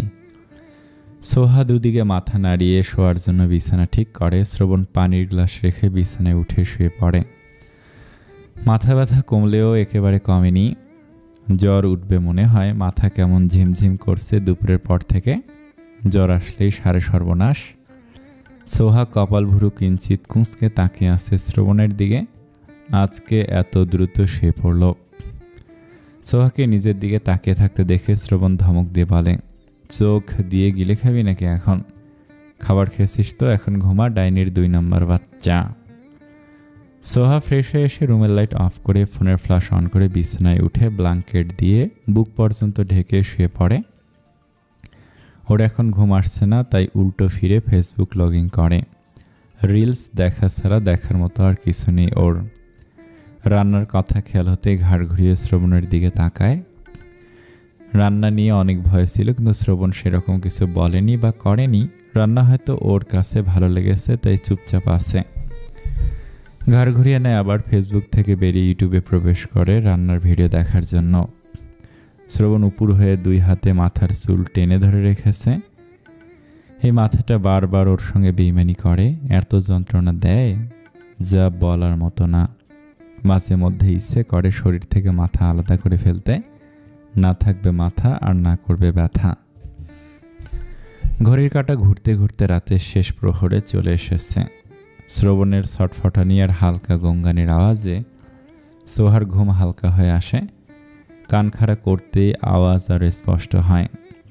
সোহা দুদিকে মাথা নাড়িয়ে শোয়ার জন্য বিছানা ঠিক করে। শ্রবণ পানির গ্লাস রেখে বিছানায় উঠে শুয়ে পড়ে। মাথা ব্যথা কমলেও একেবারে কমেনি। জ্বর উঠবে মনে হয়। মাথা কেমন ঝিমঝিম করছে দুপুরের পর থেকে। জ্বর আসলেই সারে সর্বনাশ। সোহা কপাল ভুরু কিঞ্চিত কুঁচকে তাকিয়ে আছে শ্রবণের দিকে। আজকে এত দ্রুত শুয়ে পড়ল। সোহাকে নিজের দিকে তাকিয়ে থাকতে দেখে শ্রবণ ধমক দিয়ে বলে, চোখ দিয়ে গিলে খাবি নাকি এখন? খাবার খেয়েছিস তো, এখন ঘুমা, ডাইনির 2 নম্বর বাচ্চা। সোহা ফ্রেশ হয়ে এসে রুমের লাইট অফ করে ফোনের ফ্ল্যাশ অন করে বিছানায় উঠে ব্ল্যাঙ্কেট দিয়ে বুক পর্যন্ত ঢেকে শুয়ে পড়ে। ওর এখন ঘুম আসছে না, তাই উল্টো ফিরে ফেসবুক লগ ইন করে। রিলস দেখা ছাড়া দেখার মতো আর কিছু নেই ওর। রান্নার কথা খেয়াল হতে ঘাড় ঘুরিয়ে শ্রবণের দিকে তাকায়। রান্না নিয়ে অনেক ভয় ছিল, কিন্তু শ্রবণ সেরকম কিছু বলেনি বা করেনি। রান্না হয়তো ওর কাছে ভালো লেগেছে, তাই চুপচাপ আছে। ঘাড় ঘুরিয়ে নেয়, আবার ফেসবুক থেকে বেরিয়ে ইউটিউবে প্রবেশ করে রান্নার ভিডিও দেখার জন্য। শ্রবণ উপুর হয়ে 2 হাতে মাথার চুল টেনে ধরে রেখেছে। এই মাথাটা বারবার ওর সঙ্গে বেইমানি করে, এত যন্ত্রণা দেয় যা বলার মতো না। মাঝে মধ্যে ইচ্ছে করে শরীর থেকে মাথা আলাদা করে ফেলতে, না থাকবে মাথা আর না করবে ব্যথা। ঘড়ির কাঁটা ঘুরতে ঘুরতে রাতের শেষ প্রহরে চলে এসেছে। শ্রবণের ছটফটানি আর হালকা গঙ্গানির আওয়াজে সোহার ঘুম হালকা হয়ে আসে। কান খাড়া করতেই আওয়াজ আর স্পষ্ট হয়।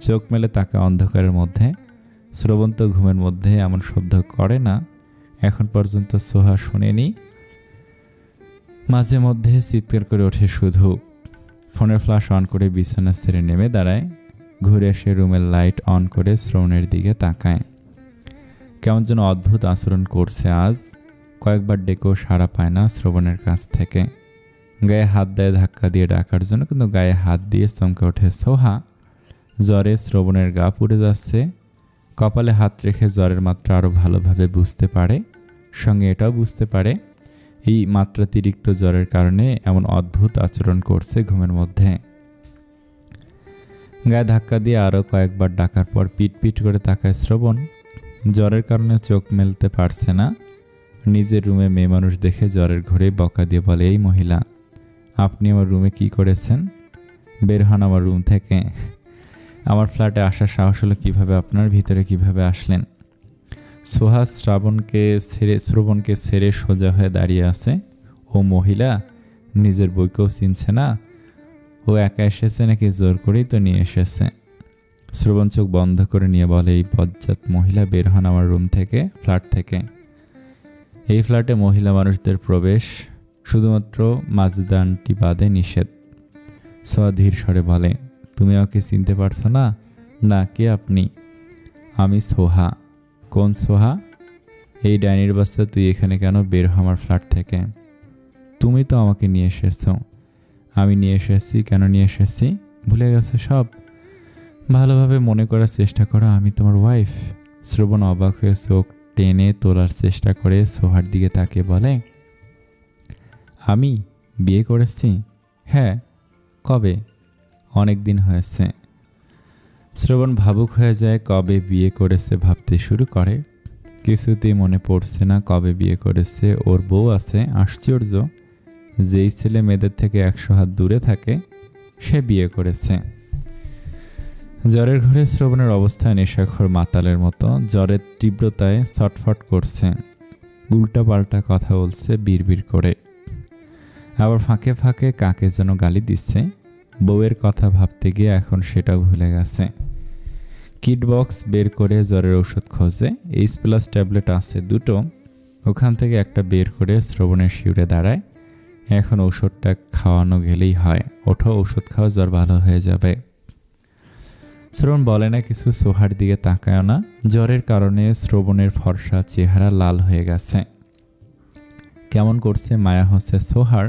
চোখ মেলে তাকে অন্ধকারের মধ্যে। শ্রবণ তো ঘুমের মধ্যে এমন শব্দ করে না, এখন পর্যন্ত সোহা শোনেনি। মাঝে মধ্যে চিৎকার করে ওঠে শুধু। ফোনের ফ্ল্যাশ অন করে বিছানা ছেড়ে নেমে দাঁড়ায়। ঘুরে এসে রুমের লাইট অন করে শ্রবণের দিকে তাকায়। কেমন যেন অদ্ভুত আচরণ করছে আজ। কয়েকবার ডেকেও সাড়া পায় না শ্রবণের কাছ থেকে। গায়ে হাত দেয় ধাক্কা দিয়ে ডাকার জন্য, কিন্তু গায়ে হাত দিয়ে চমকে ওঠে সোহা। জ্বরে শ্রবণের গা পুড়ে যাচ্ছে। কপালে হাত রেখে জ্বরের মাত্রা আরও ভালোভাবে বুঝতে পারে। সঙ্গে এটাও বুঝতে পারে এই মাত্রাতিরিক্ত জ্বরের কারণে এমন অদ্ভুত আচরণ করছে ঘুমের মধ্যে। গায়ে ধাক্কা দিয়ে আরও কয়েকবার ডাকার পর পিট করে তাকায় শ্রবণ। জ্বরের কারণে চোখ মেলতে পারছে না। নিজের রুমে মেয়ে মানুষ দেখে জ্বরের ঘরে বকা দিয়ে বলে, এই মহিলা, আপনি আমার রুমে কি করেছেন? বের হন আমার রুম থেকে। আমার ফ্ল্যাটে আসার সাহস হলো কিভাবে আপনার? ভিতরে কিভাবে আসলেন? সোহা শ্রবণকে ছেড়ে সোজা হয়ে দাঁড়িয়ে আছে। ও মহিলা নিজের বইকেও চিনছে না। ও একা এসেছে নাকি জোর করেই তো নিয়ে এসেছে? শ্রবণ চোখ বন্ধ করে নিয়ে বলে, এই বজ্জাত মহিলা, বের হন আমার রুম থেকে, ফ্ল্যাট থেকে। এই ফ্ল্যাটে মহিলা মানুষদের প্রবেশ শুধুমাত্র মাজেদা আন্টি বাদে নিষেধ। সোহা ধীর স্বরে বলে, তুমি আমাকে চিনতে পারছো না? না, কে আপনি? আমি সোহা। কোন সোহা? এই ডাইনির বাচ্চা, তুই এখানে কেন? বের হ আমার ফ্ল্যাট থেকে। তুমি তো আমাকে নিয়ে এসেছো। আমি নিয়ে এসেছি? কেন নিয়ে এসেছি? ভুলে গেছো সব? ভালোভাবে মনে করার চেষ্টা করো, আমি তোমার ওয়াইফ। শ্রবণ অবাক হয়ে চোখ টেনে তোলার চেষ্টা করে সোহার দিকে তাকিয়ে বলে, আমি বিয়ে করেছি? হ্যাঁ। কবে? অনেক দিন হয়েছে। শ্রবণ ভাবুক হয়ে যায়। কবে বিয়ে করেছে ভাবতে শুরু করে। কিছুতেই মনে পড়ছে না কবে বিয়ে করেছে। ওর বউ আছে। আশ্চর্য, যেই ছেলে মেয়েদের থেকে 100 হাত দূরে থাকে সে বিয়ে করেছে। জ্বরের ঘরে শ্রবণের অবস্থা নেশাখোর মাতালের মতো। জ্বরের তীব্রতায় ছটফট করছে, উল্টা পাল্টা কথা বলছে বিড়বিড় করে। আবার ফাঁকে ফাঁকে কাকে যেন গালি দিচ্ছে। বউয়ের কথা ভাবতে গিয়ে এখন সেটাও ভুলে গেছে। কিট বক্স বের করে জ্বরের ওষুধ খোঁজে। H+ ট্যাবলেট আছে 2টো। ওখান থেকে একটা বের করে শ্রবণের শিউরে দাঁড়ায়। এখন ঔষধটা খাওয়ানো গেলেই হয়। ওঠো, ওষুধ খাওয়া, জ্বর ভালো হয়ে যাবে। শ্রবণ বলে না কিছু, সোহার দিকে তাকায় না। জ্বরের কারণে শ্রবণের ফর্সা চেহারা লাল হয়ে গেছে। কেমন করছে মায়া হচ্ছে সোহার।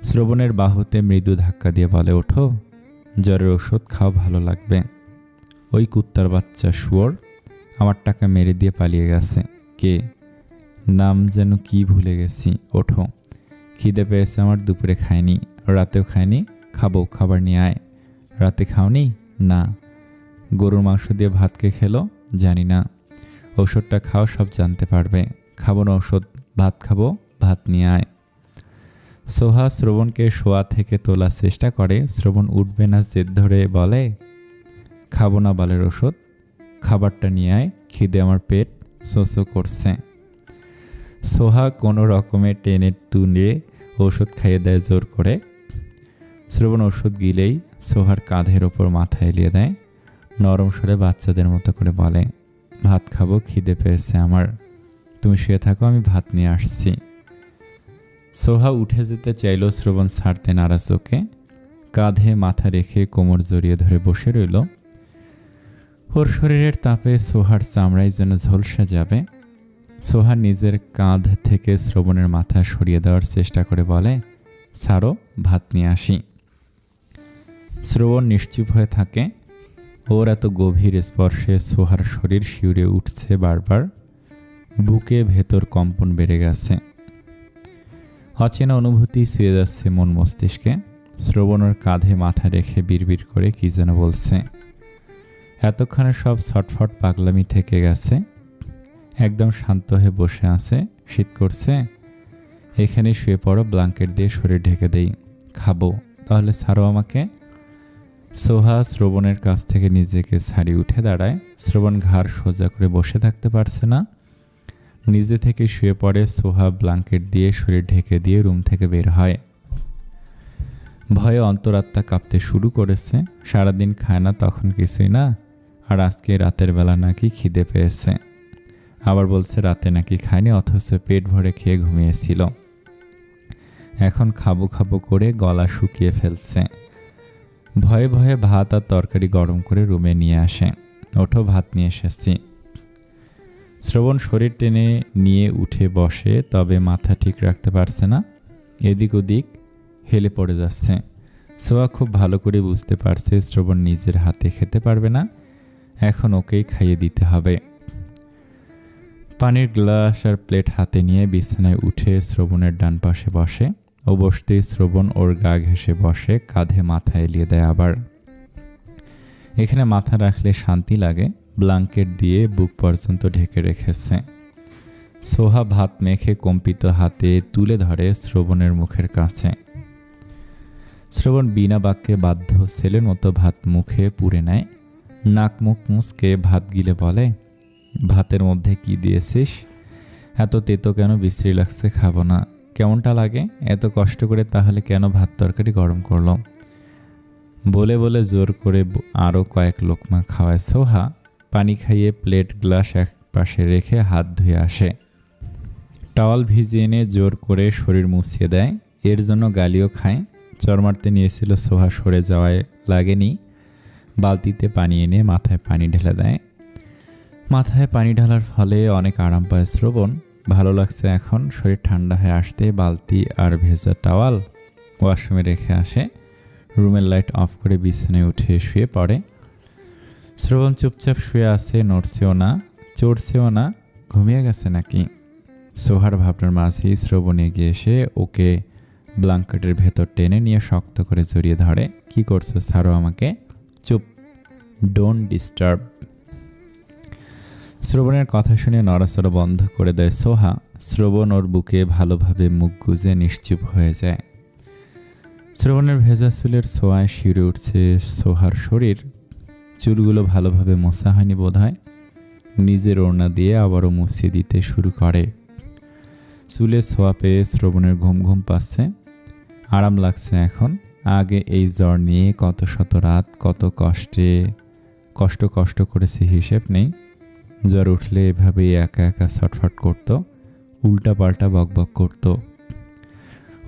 শ্রবণের বাহুতে মৃদু ধাক্কা দিয়ে বলে, ওঠো, জ্বরের ওষুধ খাও, ভালো লাগবে। ওই কুত্তার বাচ্চা শুয়োর আমার টাকা মেরে দিয়ে পালিয়ে গেছে। কে? নাম যেন কি ভুলে গেছি। ওঠো, খিদে পেয়েছে আমার, দুপুরে খাইনি, রাতেও খাইনি, খাবো, খাবার নিয়ে আয়। রাতে খাওনি? না। গরুর মাংস দিয়ে ভাতকে খেলো? জানি না। ওষুধটা খাও, সব জানতে পারবে। খাবো না ওষুধ, ভাত খাবো, ভাত নিয়ে আয়। সোহা শ্রবণকে শোয়া থেকে তোলার চেষ্টা করে। শ্রবণ উঠবে না জেদ ধরে বলে, খাবো না বালের ওষুধ, খাবারটা নিয়ে আয়, খিদে আমার পেট শোষো করছে। সোহা কোনো রকমে টেনে তুলে ওষুধ খাইয়ে দেয় জোর করে। শ্রবণ ওষুধ গিলেই সোহার কাঁধের ওপর মাথা এলিয়ে দেয়, নরম স্বরে বাচ্চাদের মতো করে বলে, ভাত খাবো, খিদে পেয়েছে আমার, তুমি শুয়ে থাকো, আমি ভাত নিয়ে আসছি। সোহা উঠে যেতে চাইল, শ্রবণ ছাড়তে নারাজ ওকে। কাঁধে মাথা রেখে কোমর জড়িয়ে ধরে বসে রইল। ওর শরীরের তাপে সোহার চামড়ায় যেন ঝলসে যাবে। সোহা নিজের কাঁধ থেকে শ্রবণের মাথা সরিয়ে দেওয়ার চেষ্টা করে বলে, ছাড়ো, ভাত নিয়ে আসি। শ্রবণ নিশ্চুপ হয়ে থাকে। ওর এত গভীর স্পর্শে সোহার শরীর শিউরে উঠছে বারবার, বুকে ভেতর কম্পন বেড়ে গেছে। অচেনা অনুভূতি ছুঁয়ে যাচ্ছে মন মস্তিষ্কে। শ্রবণের কাঁধে মাথা রেখে বিড়বিড় করে কি যেন বলছে। এতক্ষণে সব ছটফট পাগলামি থেকে গেছে। একদম শান্ত হয়ে বসে আছে। শীত করছে? এখানে শুয়ে পড়ো, ব্ল্যাঙ্কেট দিয়ে শরীর ঢেকে দেই। খাবো, তাহলে ছাড়ো আমাকে। সোহা শ্রবণের কাছ থেকে নিজেকে ছাড়িয়ে উঠে দাঁড়ায়। শ্রবণ ঘাড় সোজা করে বসে থাকতে পারছে না, নিজে থেকে শুয়ে পড়ে। সোহা ব্ল্যাঙ্কেট দিয়ে শরীর ঢেকে দিয়ে রুম থেকে বের হয়। ভয়ে অন্তরাত্মা কাঁপতে শুরু করেছে। সারাদিন খায় না, তখন কিছুই না, আর আজকে রাতের বেলা নাকি খিদে পেয়েছে। আবার বলছে রাতে নাকি খায়নি, অথচ পেট ভরে খেয়ে ঘুমিয়েছিল। এখন খাবো খাবো করে গলা শুকিয়ে ফেলছে। ভয়ে ভয়ে ভাত আর তরকারি গরম করে রুমে নিয়ে আসে। ওঠো, ভাত নিয়ে এসেছি। শ্রবণ শরীর টেনে নিয়ে উঠে বসে, তবে মাথা ঠিক রাখতে পারছে না, এদিক ওদিক হেলে পড়ে যাচ্ছে। সোহা খুব ভালো করে বুঝতে পারছে শ্রবণ নিজের হাতে খেতে পারবে না, এখন ওকেই খাইয়ে দিতে হবে। পানির গ্লাস আর প্লেট হাতে নিয়ে বিছানায় উঠে শ্রবণের ডান পাশে বসে। ও বসতেই শ্রবণ ওর গা ঘেঁষে বসে, কাঁধে মাথা এলিয়ে দেয় আবার। এখানে মাথা রাখলে শান্তি লাগে। ব্ল্যাঙ্কেট দিয়ে বুক পর্যন্ত ঢেকে রেখেছে। সোহা ভাত মেখে কম্পিত হাতে তুলে ধরে শ্রবণের মুখের কাছে। শ্রবণ বিনা বাক্যে বাধ্য ছেলের মতো ভাত মুখে পুরে নেয়। নাক মুখ মুচকে ভাত গিলে বলে, ভাতের মধ্যে কি দিয়েছিস? এত তেতো কেন? বিশ্রী লাগছে, খাবো না। কেমনটা লাগে? এত কষ্ট করে তাহলে কেন ভাত তরকারি গরম করলাম? বলে বলে জোর করে আরও কয়েক লোকমা খাওয়ায় সোহা। পানি খাইয়ে প্লেট গ্লাস এক পাশে রেখে হাত ধুয়ে আসে। টাওয়াল ভিজিয়ে এনে জোর করে শরীর মুছিয়ে দেয়। এর জন্য গালিও খায়। চর মারতে নিয়েছিল সোহা, সরে যাওয়ায় লাগেনি। বালতিতে পানি এনে মাথায় পানি ঢেলে দেয়। মাথায় পানি ঢালার ফলে অনেক আরাম পায় শ্রবণ। ভালো লাগছে এখন। শরীর ঠান্ডা হয়ে আসতে বালতি আর ভেজা টাওয়াল ওয়াশরুমে রেখে আসে। রুমের লাইট অফ করে বিছানায় উঠে শুয়ে পড়ে। শ্রবণ চুপচাপ শুয়ে আছে, নড়ছেও না, চড়ছেও না। ঘুমিয়ে গেছে নাকি? সোহার ভাবনার মাঝেই শ্রবণ এগিয়ে এসে ওকে ব্ল্যাঙ্কেটের ভেতর টেনে নিয়ে শক্ত করে জড়িয়ে ধরে। কি করছো? ছাড়ো আমাকে। চুপ, ডোন্ট ডিস্টার্ব। শ্রবণের কথা শুনে নড়াচড়া বন্ধ করে দেয় সোহা। শ্রবণ ওর বুকে ভালোভাবে মুখ গুজে নিশ্চুপ হয়ে যায়। শ্রবণের ভেজা চুলের ছোঁয়ায় শিউরে উঠছে সোহার শরীর। চুলগুলো ভালোভাবে মোছা হয়নি বোধহয়। নিজের ওড়না দিয়ে আবারও মুছিয়ে দিতে শুরু করে। চুলে ছোঁয়া পেয়ে শ্রবণের ঘুম ঘুম পাচ্ছে। আরাম লাগছে এখন। আগে এই জ্বর নিয়ে কত শত রাত কত কষ্ট করেছে হিসেব নেই। জ্বর উঠলে এভাবেই একা একা ছটফট করত, উল্টা পাল্টা বকবক করত।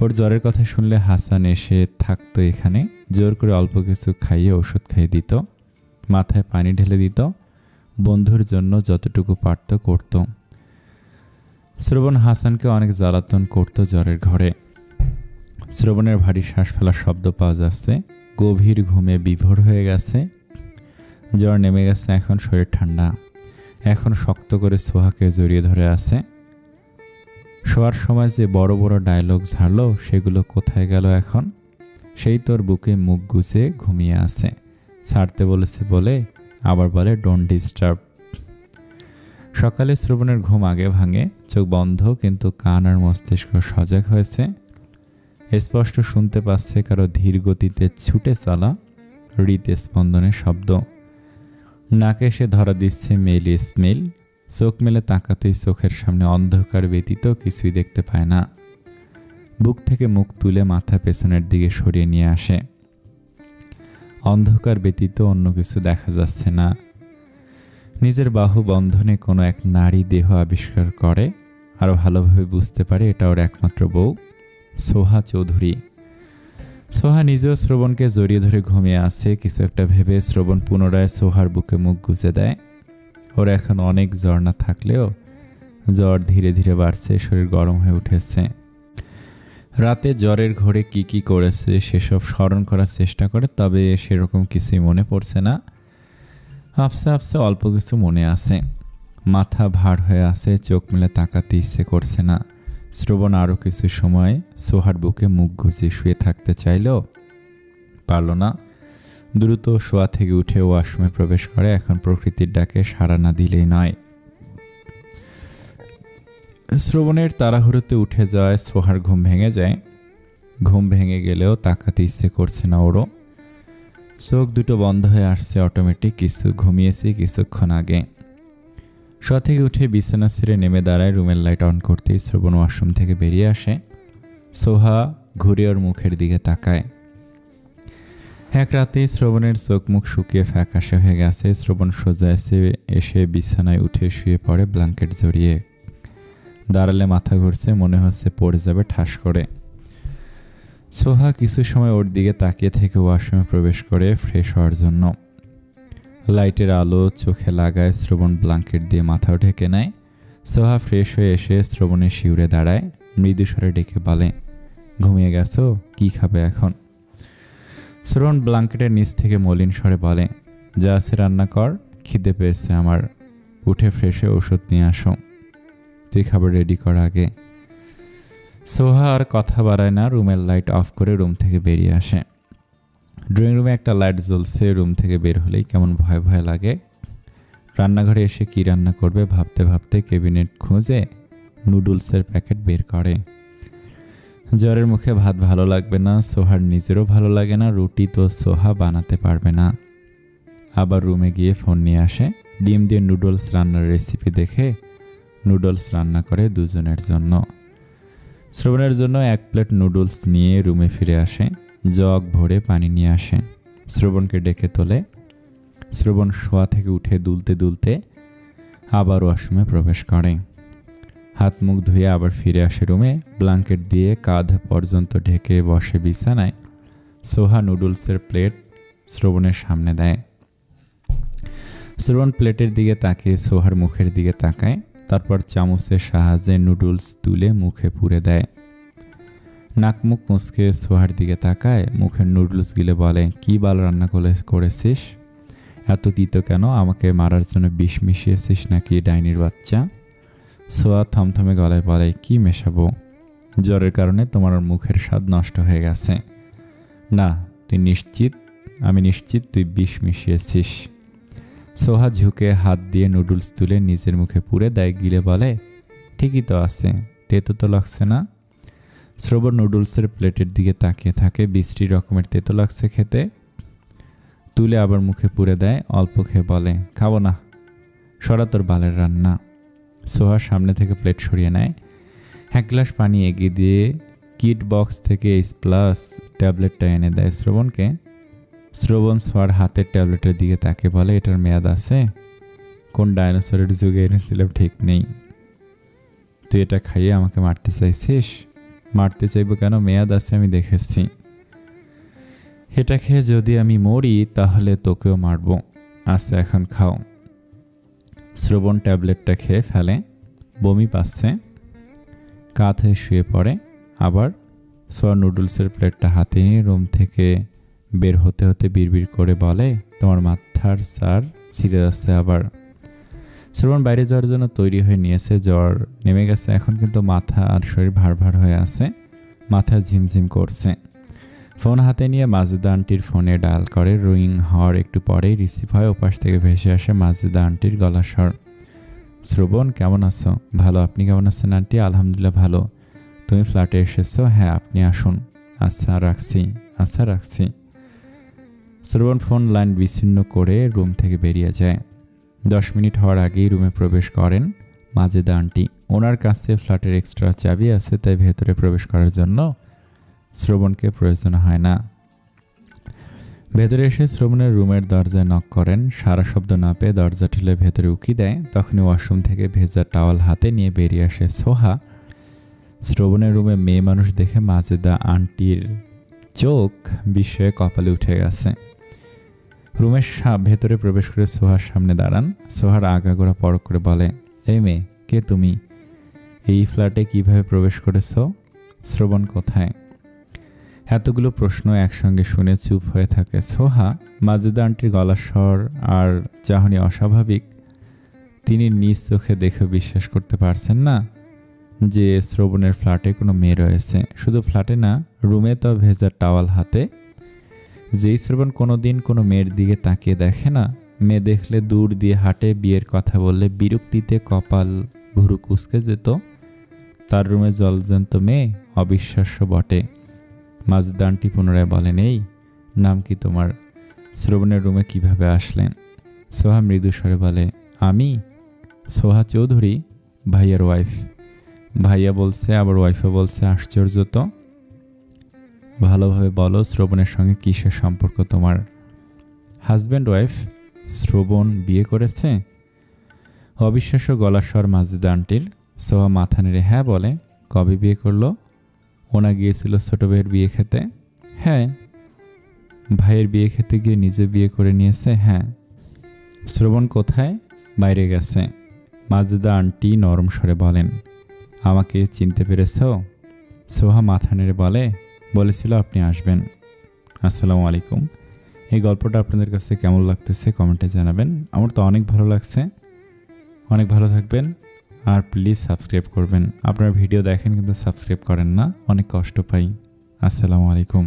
ওর জ্বরের কথা শুনলে হাসান এসে থাকতো এখানে। জোর করে অল্প কিছু খাইয়ে ওষুধ খাইয়ে দিত, মাথায় পানি ঢেলে দিত, বন্ধুর জন্য যতটুকু পারত করত। শ্রবণ হাসানকে অনেক জ্বালাতন করত জ্বরের ঘরে। শ্রবণের ভারী শ্বাস ফেলার শব্দ পাওয়া যাচ্ছে। গভীর ঘুমে বিভোর হয়ে গেছে। জ্বর নেমে গেছে, এখন শরীর ঠান্ডা। এখন শক্ত করে সোহাকে জড়িয়ে ধরে আছে। শোয়ার সময় যে বড় বড় ডায়লগ ঝাড়লো সেগুলো কোথায় গেল এখন? সেই তোর বুকে মুখ গুজে ঘুমিয়ে আছে। ছাড়তে বলেছে বলে আবার বলে ডোন্ট ডিস্টার্ব। সকালে শ্রবণের ঘুম আগে ভাঙে, চোখ বন্ধ, কিন্তু কান আর মস্তিষ্ক সজাগ হয়েছে। স্পষ্ট শুনতে পাচ্ছে কারো ধীর গতিতে ছুটে চলা হৃদস্পন্দনের শব্দ। নাকে সে ধরা দিচ্ছে মেইলি স্মেল। চোখ মেলে তাকাতেই চোখের সামনে অন্ধকার ব্যতীত কিছুই দেখতে পায় না। বুক থেকে মুখ তুলে মাথা পেছনের দিকে সরিয়ে নিয়ে আসে। অন্ধকার ব্যতীত অন্য কিছু দেখা যাচ্ছে না। নিজের বাহু বন্ধনে কোনো এক নারী দেহ আবিষ্কার করে। আরও ভালোভাবে বুঝতে পারে এটা ওর একমাত্র বউ, সোহা চৌধুরী। সোহা নিজেও শ্রবণকে জড়িয়ে ধরে ঘুমিয়ে আছে। কিছু একটা ভেবে শ্রবণ পুনরায় সোহার বুকে মুখ গুজে দেয়। ওর এখন অনেক জ্বর না থাকলেও জ্বর ধীরে ধীরে বাড়ছে, শরীর গরম হয়ে উঠেছে। রাতে জ্বরের ঘোরে কি কি করেছে সেসব স্মরণ করার চেষ্টা করে, তবে সেরকম কিছুই মনে পড়ছে না। আফসে আফসে অল্প কিছু মনে আছে। মাথা ভার হয়ে আছে, চোখ মেলে তাকাতে ইচ্ছে করছে না। শ্রবণ আরও কিছু সময় সোহার বুকে মুখ গুজিয়ে শুয়ে থাকতে চাইলেও পারল না। দ্রুত শোয়া থেকে উঠে ওয়াশরুমে প্রবেশ করে। এখন প্রকৃতির ডাকে সাড়া না দিলেই নয়। শ্রবণের তাড়াহুড়োতে উঠে যাওয়ায় সোহার ঘুম ভেঙে যায়। ঘুম ভেঙে গেলেও তাকাতে ইচ্ছে করছে না ওরও। চোখ দুটো বন্ধ হয়ে আসছে অটোমেটিক। কিছু ঘুমিয়েছি কিছুক্ষণ আগে। শোয়া থেকে উঠে বিছানা ছেড়ে নেমে দাঁড়ায়। রুমের লাইট অন করতেই শ্রবণ ওয়াশরুম থেকে বেরিয়ে আসে। সোহা ঘুরে ওর মুখের দিকে তাকায়। এক রাতেই শ্রবণের চোখ মুখ শুকিয়ে ফ্যাকাশে হয়ে গেছে। শ্রবণ সোজা এসে বিছানায় উঠে শুয়ে পড়ে ব্ল্যাঙ্কেট জড়িয়ে। দাঁড়ালে মাথা ঘুরছে, মনে হচ্ছে পড়ে যাবে ঠাস করে। সোহা কিছু সময় ওর দিকে তাকিয়ে থেকে ওয়াশরুমে প্রবেশ করে ফ্রেশ হওয়ার জন্য। লাইটের আলো চোখে লাগায়। শ্রবণ ব্ল্যাঙ্কেট দিয়ে মাথাও ঢেকে নেয়। সোহা ফ্রেশ হয়ে এসে শ্রবণের শিউরে দাঁড়ায়। মৃদু স্বরে ডেকে বলে, ঘুমিয়ে গেছো? কি খাবে এখন? শ্রবণ ব্ল্যাঙ্কেটের নিচ থেকে মলিন স্বরে বলে, যা আছে রান্না কর, খিদে পেয়েছে আমার। উঠে ফ্রেশ হয়ে ওষুধ নিয়ে আসো। তুই খাবার রেডি কর আগে। সোহা আর কথা বাড়ায় না। রুমের লাইট অফ করে রুম থেকে বেরিয়ে আসে। ড্রয়িং রুমে একটা লাইট জ্বলছে। রুম থেকে বের হলেই কেমন ভয় ভয় লাগে। রান্নাঘরে এসে কি রান্না করবে ভাবতে ভাবতে ক্যাবিনেট খুঁজে নুডলসের প্যাকেট বের করে। জ্বরের মুখে ভাত ভালো লাগবে না, সোহার নিজেরও ভালো লাগে না। রুটি তো সোহা বানাতে পারবে না। আবার রুমে গিয়ে ফোন নিয়ে আসে। ডিম দিয়ে নুডলস রান্নার রেসিপি দেখে নুডলস রান্না করে দুজনের জন্য। শ্রবণের জন্য 1 প্লেট নুডলস নিয়ে রুমে ফিরে আসে। জগ ভরে পানি নিয়ে আসে। শ্রবণকে ডেকে তোলে। শ্রবণ শোয়া থেকে উঠে দুলতে দুলতে আবার ওয়াশরুমে প্রবেশ করে। হাত মুখ ধুয়ে আবার ফিরে আসে রুমে। ব্ল্যাঙ্কেট দিয়ে কাঁধ পর্যন্ত ঢেকে বসে বিছানায়। সোহা নুডলসের প্লেট শ্রবণের সামনে দেয়। শ্রবণ প্লেটের দিকে তাকিয়ে সোহার মুখের দিকে তাকায়। তারপর চামচের সাহায্যে নুডলস তুলে মুখে পুরে দেয়। নাক মুখ মুচকে সোহার দিকে তাকায়। মুখের নুডলস গিলে বলে, কি বাল রান্না করেছিস? এত তিতো কেন? আমাকে মারার জন্য বিষ মিশিয়েছিস নাকি ডাইনির বাচ্চা? সোহা থমথমে গলায় বলে, কি মেশাবো? জ্বরের কারণে তোমার মুখের স্বাদ নষ্ট হয়ে গেছে। না, তুই নিশ্চিত? আমি নিশ্চিত তুই বিষ মিশিয়েছিস। সোহা ঝুঁকে হাত দিয়ে নুডলস তুলে নিজের মুখে পুরে দেয়। গিলে বলে, ঠিকই তো আছে, তেতো তো লাগছে না? শ্রবণ নুডলসের প্লেটের দিকে তাকিয়ে থাকে। বিশ্রী রকমের তেতো লাগছে খেতে। তুলে আবার মুখে পুরে দেয়। অল্প খেয়ে বলে, খাবো না, সরা তোর বালের রান্না। সোহার সামনে থেকে প্লেট সরিয়ে নেয়। 1 গ্লাস পানি এগিয়ে দিয়ে কিট বক্স থেকে H+ ট্যাবলেটটা এনে দেয় শ্রবণকে। শ্রবণ সোহার হাতের ট্যাবলেটের দিকে তাকে বলে, এটার মেয়াদ আছে? কোন ডাইনোসরের যুগে এনেছিলাম ঠিক নেই। তুই এটা খাইয়ে আমাকে মারতে চাইছিস? মারতে চাইবো কেন? মেয়াদ আছে, আমি দেখেছি। এটা খেয়ে যদি আমি মরি তাহলে তোকেও মারব। আচ্ছা এখন খাও। শ্রবণ ট্যাবলেটটা খেয়ে ফেলে। বমি পাচ্ছে। কাত হয়ে শুয়ে পড়ে। আবার সোহা নুডলসের প্লেটটা হাতে নিয়ে রুম থেকে বের হতে হতে বিড়বিড় করে বলে, তোমার মাথার স্যার ছিঁড়ে যাচ্ছে আবার। শ্রবণ বাইরে যাওয়ার জন্য তৈরি হয়ে নিয়েছে, জ্বর নেমে গেছে এখন, কিন্তু মাথা আর শরীর ভার ভার হয়ে আছে, মাথা ঝিমঝিম করছে। ফোন হাতে নিয়ে মাজেদা আন্টির ফোনে ডায়াল করে। রিং হওয়ার একটু পরেই রিসিভ হয়। ওপাশ থেকে ভেসে আসে মাজেদা আন্টির গলার স্বর। শ্রবণ, কেমন আছো? ভালো, আপনি কেমন আছেন আন্টি? আলহামদুলিল্লাহ ভালো। তুমি ফ্ল্যাটে এসেছো? হ্যাঁ, আপনি আসুন। আচ্ছা রাখছি। শ্রবণ ফোন লাইন বিচ্ছিন্ন করে রুম থেকে বেরিয়ে যায়। 10 মিনিট হওয়ার আগেই রুমে প্রবেশ করেন মাজেদা আন্টি। ওনার কাছে ফ্ল্যাটের এক্সট্রা চাবি আছে, তাই ভেতরে প্রবেশ করার জন্য শ্রবণকে প্রয়োজন হয় না। ভেতরে এসে শ্রবণের রুমের দরজায় নক করেন। সারা শব্দ না পেয়ে দরজা ঠেলে ভেতরে উকি দেয়। তখনই ওয়াশরুম থেকে ভেজা টাওয়াল হাতে নিয়ে বেরিয়ে আসে সোহা। শ্রবণের রুমে মেয়ে মানুষ দেখে মাজেদা আন্টির চোখ বিস্ময়ে কপালে উঠে গেছে। রুমের ভেতরে প্রবেশ করে সোহার সামনে দাঁড়ান। সোহার আগাগোড়া পরখ করে বলে, এই মেয়ে, কে তুমি? এই ফ্ল্যাটে কিভাবে প্রবেশ করেছ? শ্রবণ কোথায়? এতগুলো প্রশ্ন একসঙ্গে শুনে চুপ হয়ে থাকে সোহা। মাজেদা আন্টির গলার স্বর আর চাহনি অস্বাভাবিক। তিনি নিজ চোখে দেখে বিশ্বাস করতে পারছেন না যে শ্রবণের ফ্ল্যাটে কোনো মেয়ে রয়েছে। শুধু ফ্ল্যাটে না, রুমে তো ভেজা টাওয়াল হাতে। যেই শ্রবণ কোনো দিন কোনো মেয়ের দিকে তাকিয়ে দেখে না, মেয়ে দেখলে দূর দিয়ে হাঁটে, বিয়ের কথা বললে বিরক্তিতে কপাল ভুরু কুঁচকে যেত, তার রুমে জলজ্যান্ত মেয়ে অবিশ্বাস্য বটে। মাজেদা আন্টি পুনরায় বলেন, এই নাম কি তোমার? শ্রবণের রুমে কিভাবে আসলেন? সোহা মৃদু স্বরে বলে, আমি সোহা চৌধুরী, ভাইয়ার ওয়াইফ। ভাইয়া বলছে আবার ওয়াইফও বলছে, আশ্চর্য তো। ভালোভাবে বলো, শ্রবণের সঙ্গে কিসের সম্পর্ক তোমার? Husband wife. শ্রবণ বিয়ে করেছে? অবিশ্বাস্য গলার স্বর মাজেদা আন্টির। সোহা মাথা নেড়ে হ্যাঁ বলে। কবে বিয়ে করলো? ওনা গিয়েছিল ছোট ভাইয়ের বিয়ে খেতে। হ্যাঁ। ভাইয়ের বিয়ে খেতে গিয়ে নিজে বিয়ে করে নিয়েছে? হ্যাঁ। শ্রবণ কোথায়? বাইরে গেছে। মাজেদা আন্টি নরম স্বরে বলেন, আমাকে চিনতে পেরেছ? সোহা মাথা নেড়ে বলেছিল আপনি আসবেন। আসসালামু আলাইকুম। এই গল্পটা আপনাদের কাছে কেমন লাগতেছে কমেন্টে জানাবেন। আমার তো অনেক ভালো লাগছে। অনেক ভালো থাকবেন আর প্লিজ সাবস্ক্রাইব করবেন। আপনারা ভিডিও দেখেন কিন্তু সাবস্ক্রাইব করেন না, অনেক কষ্ট পাই। আসসালামু আলাইকুম।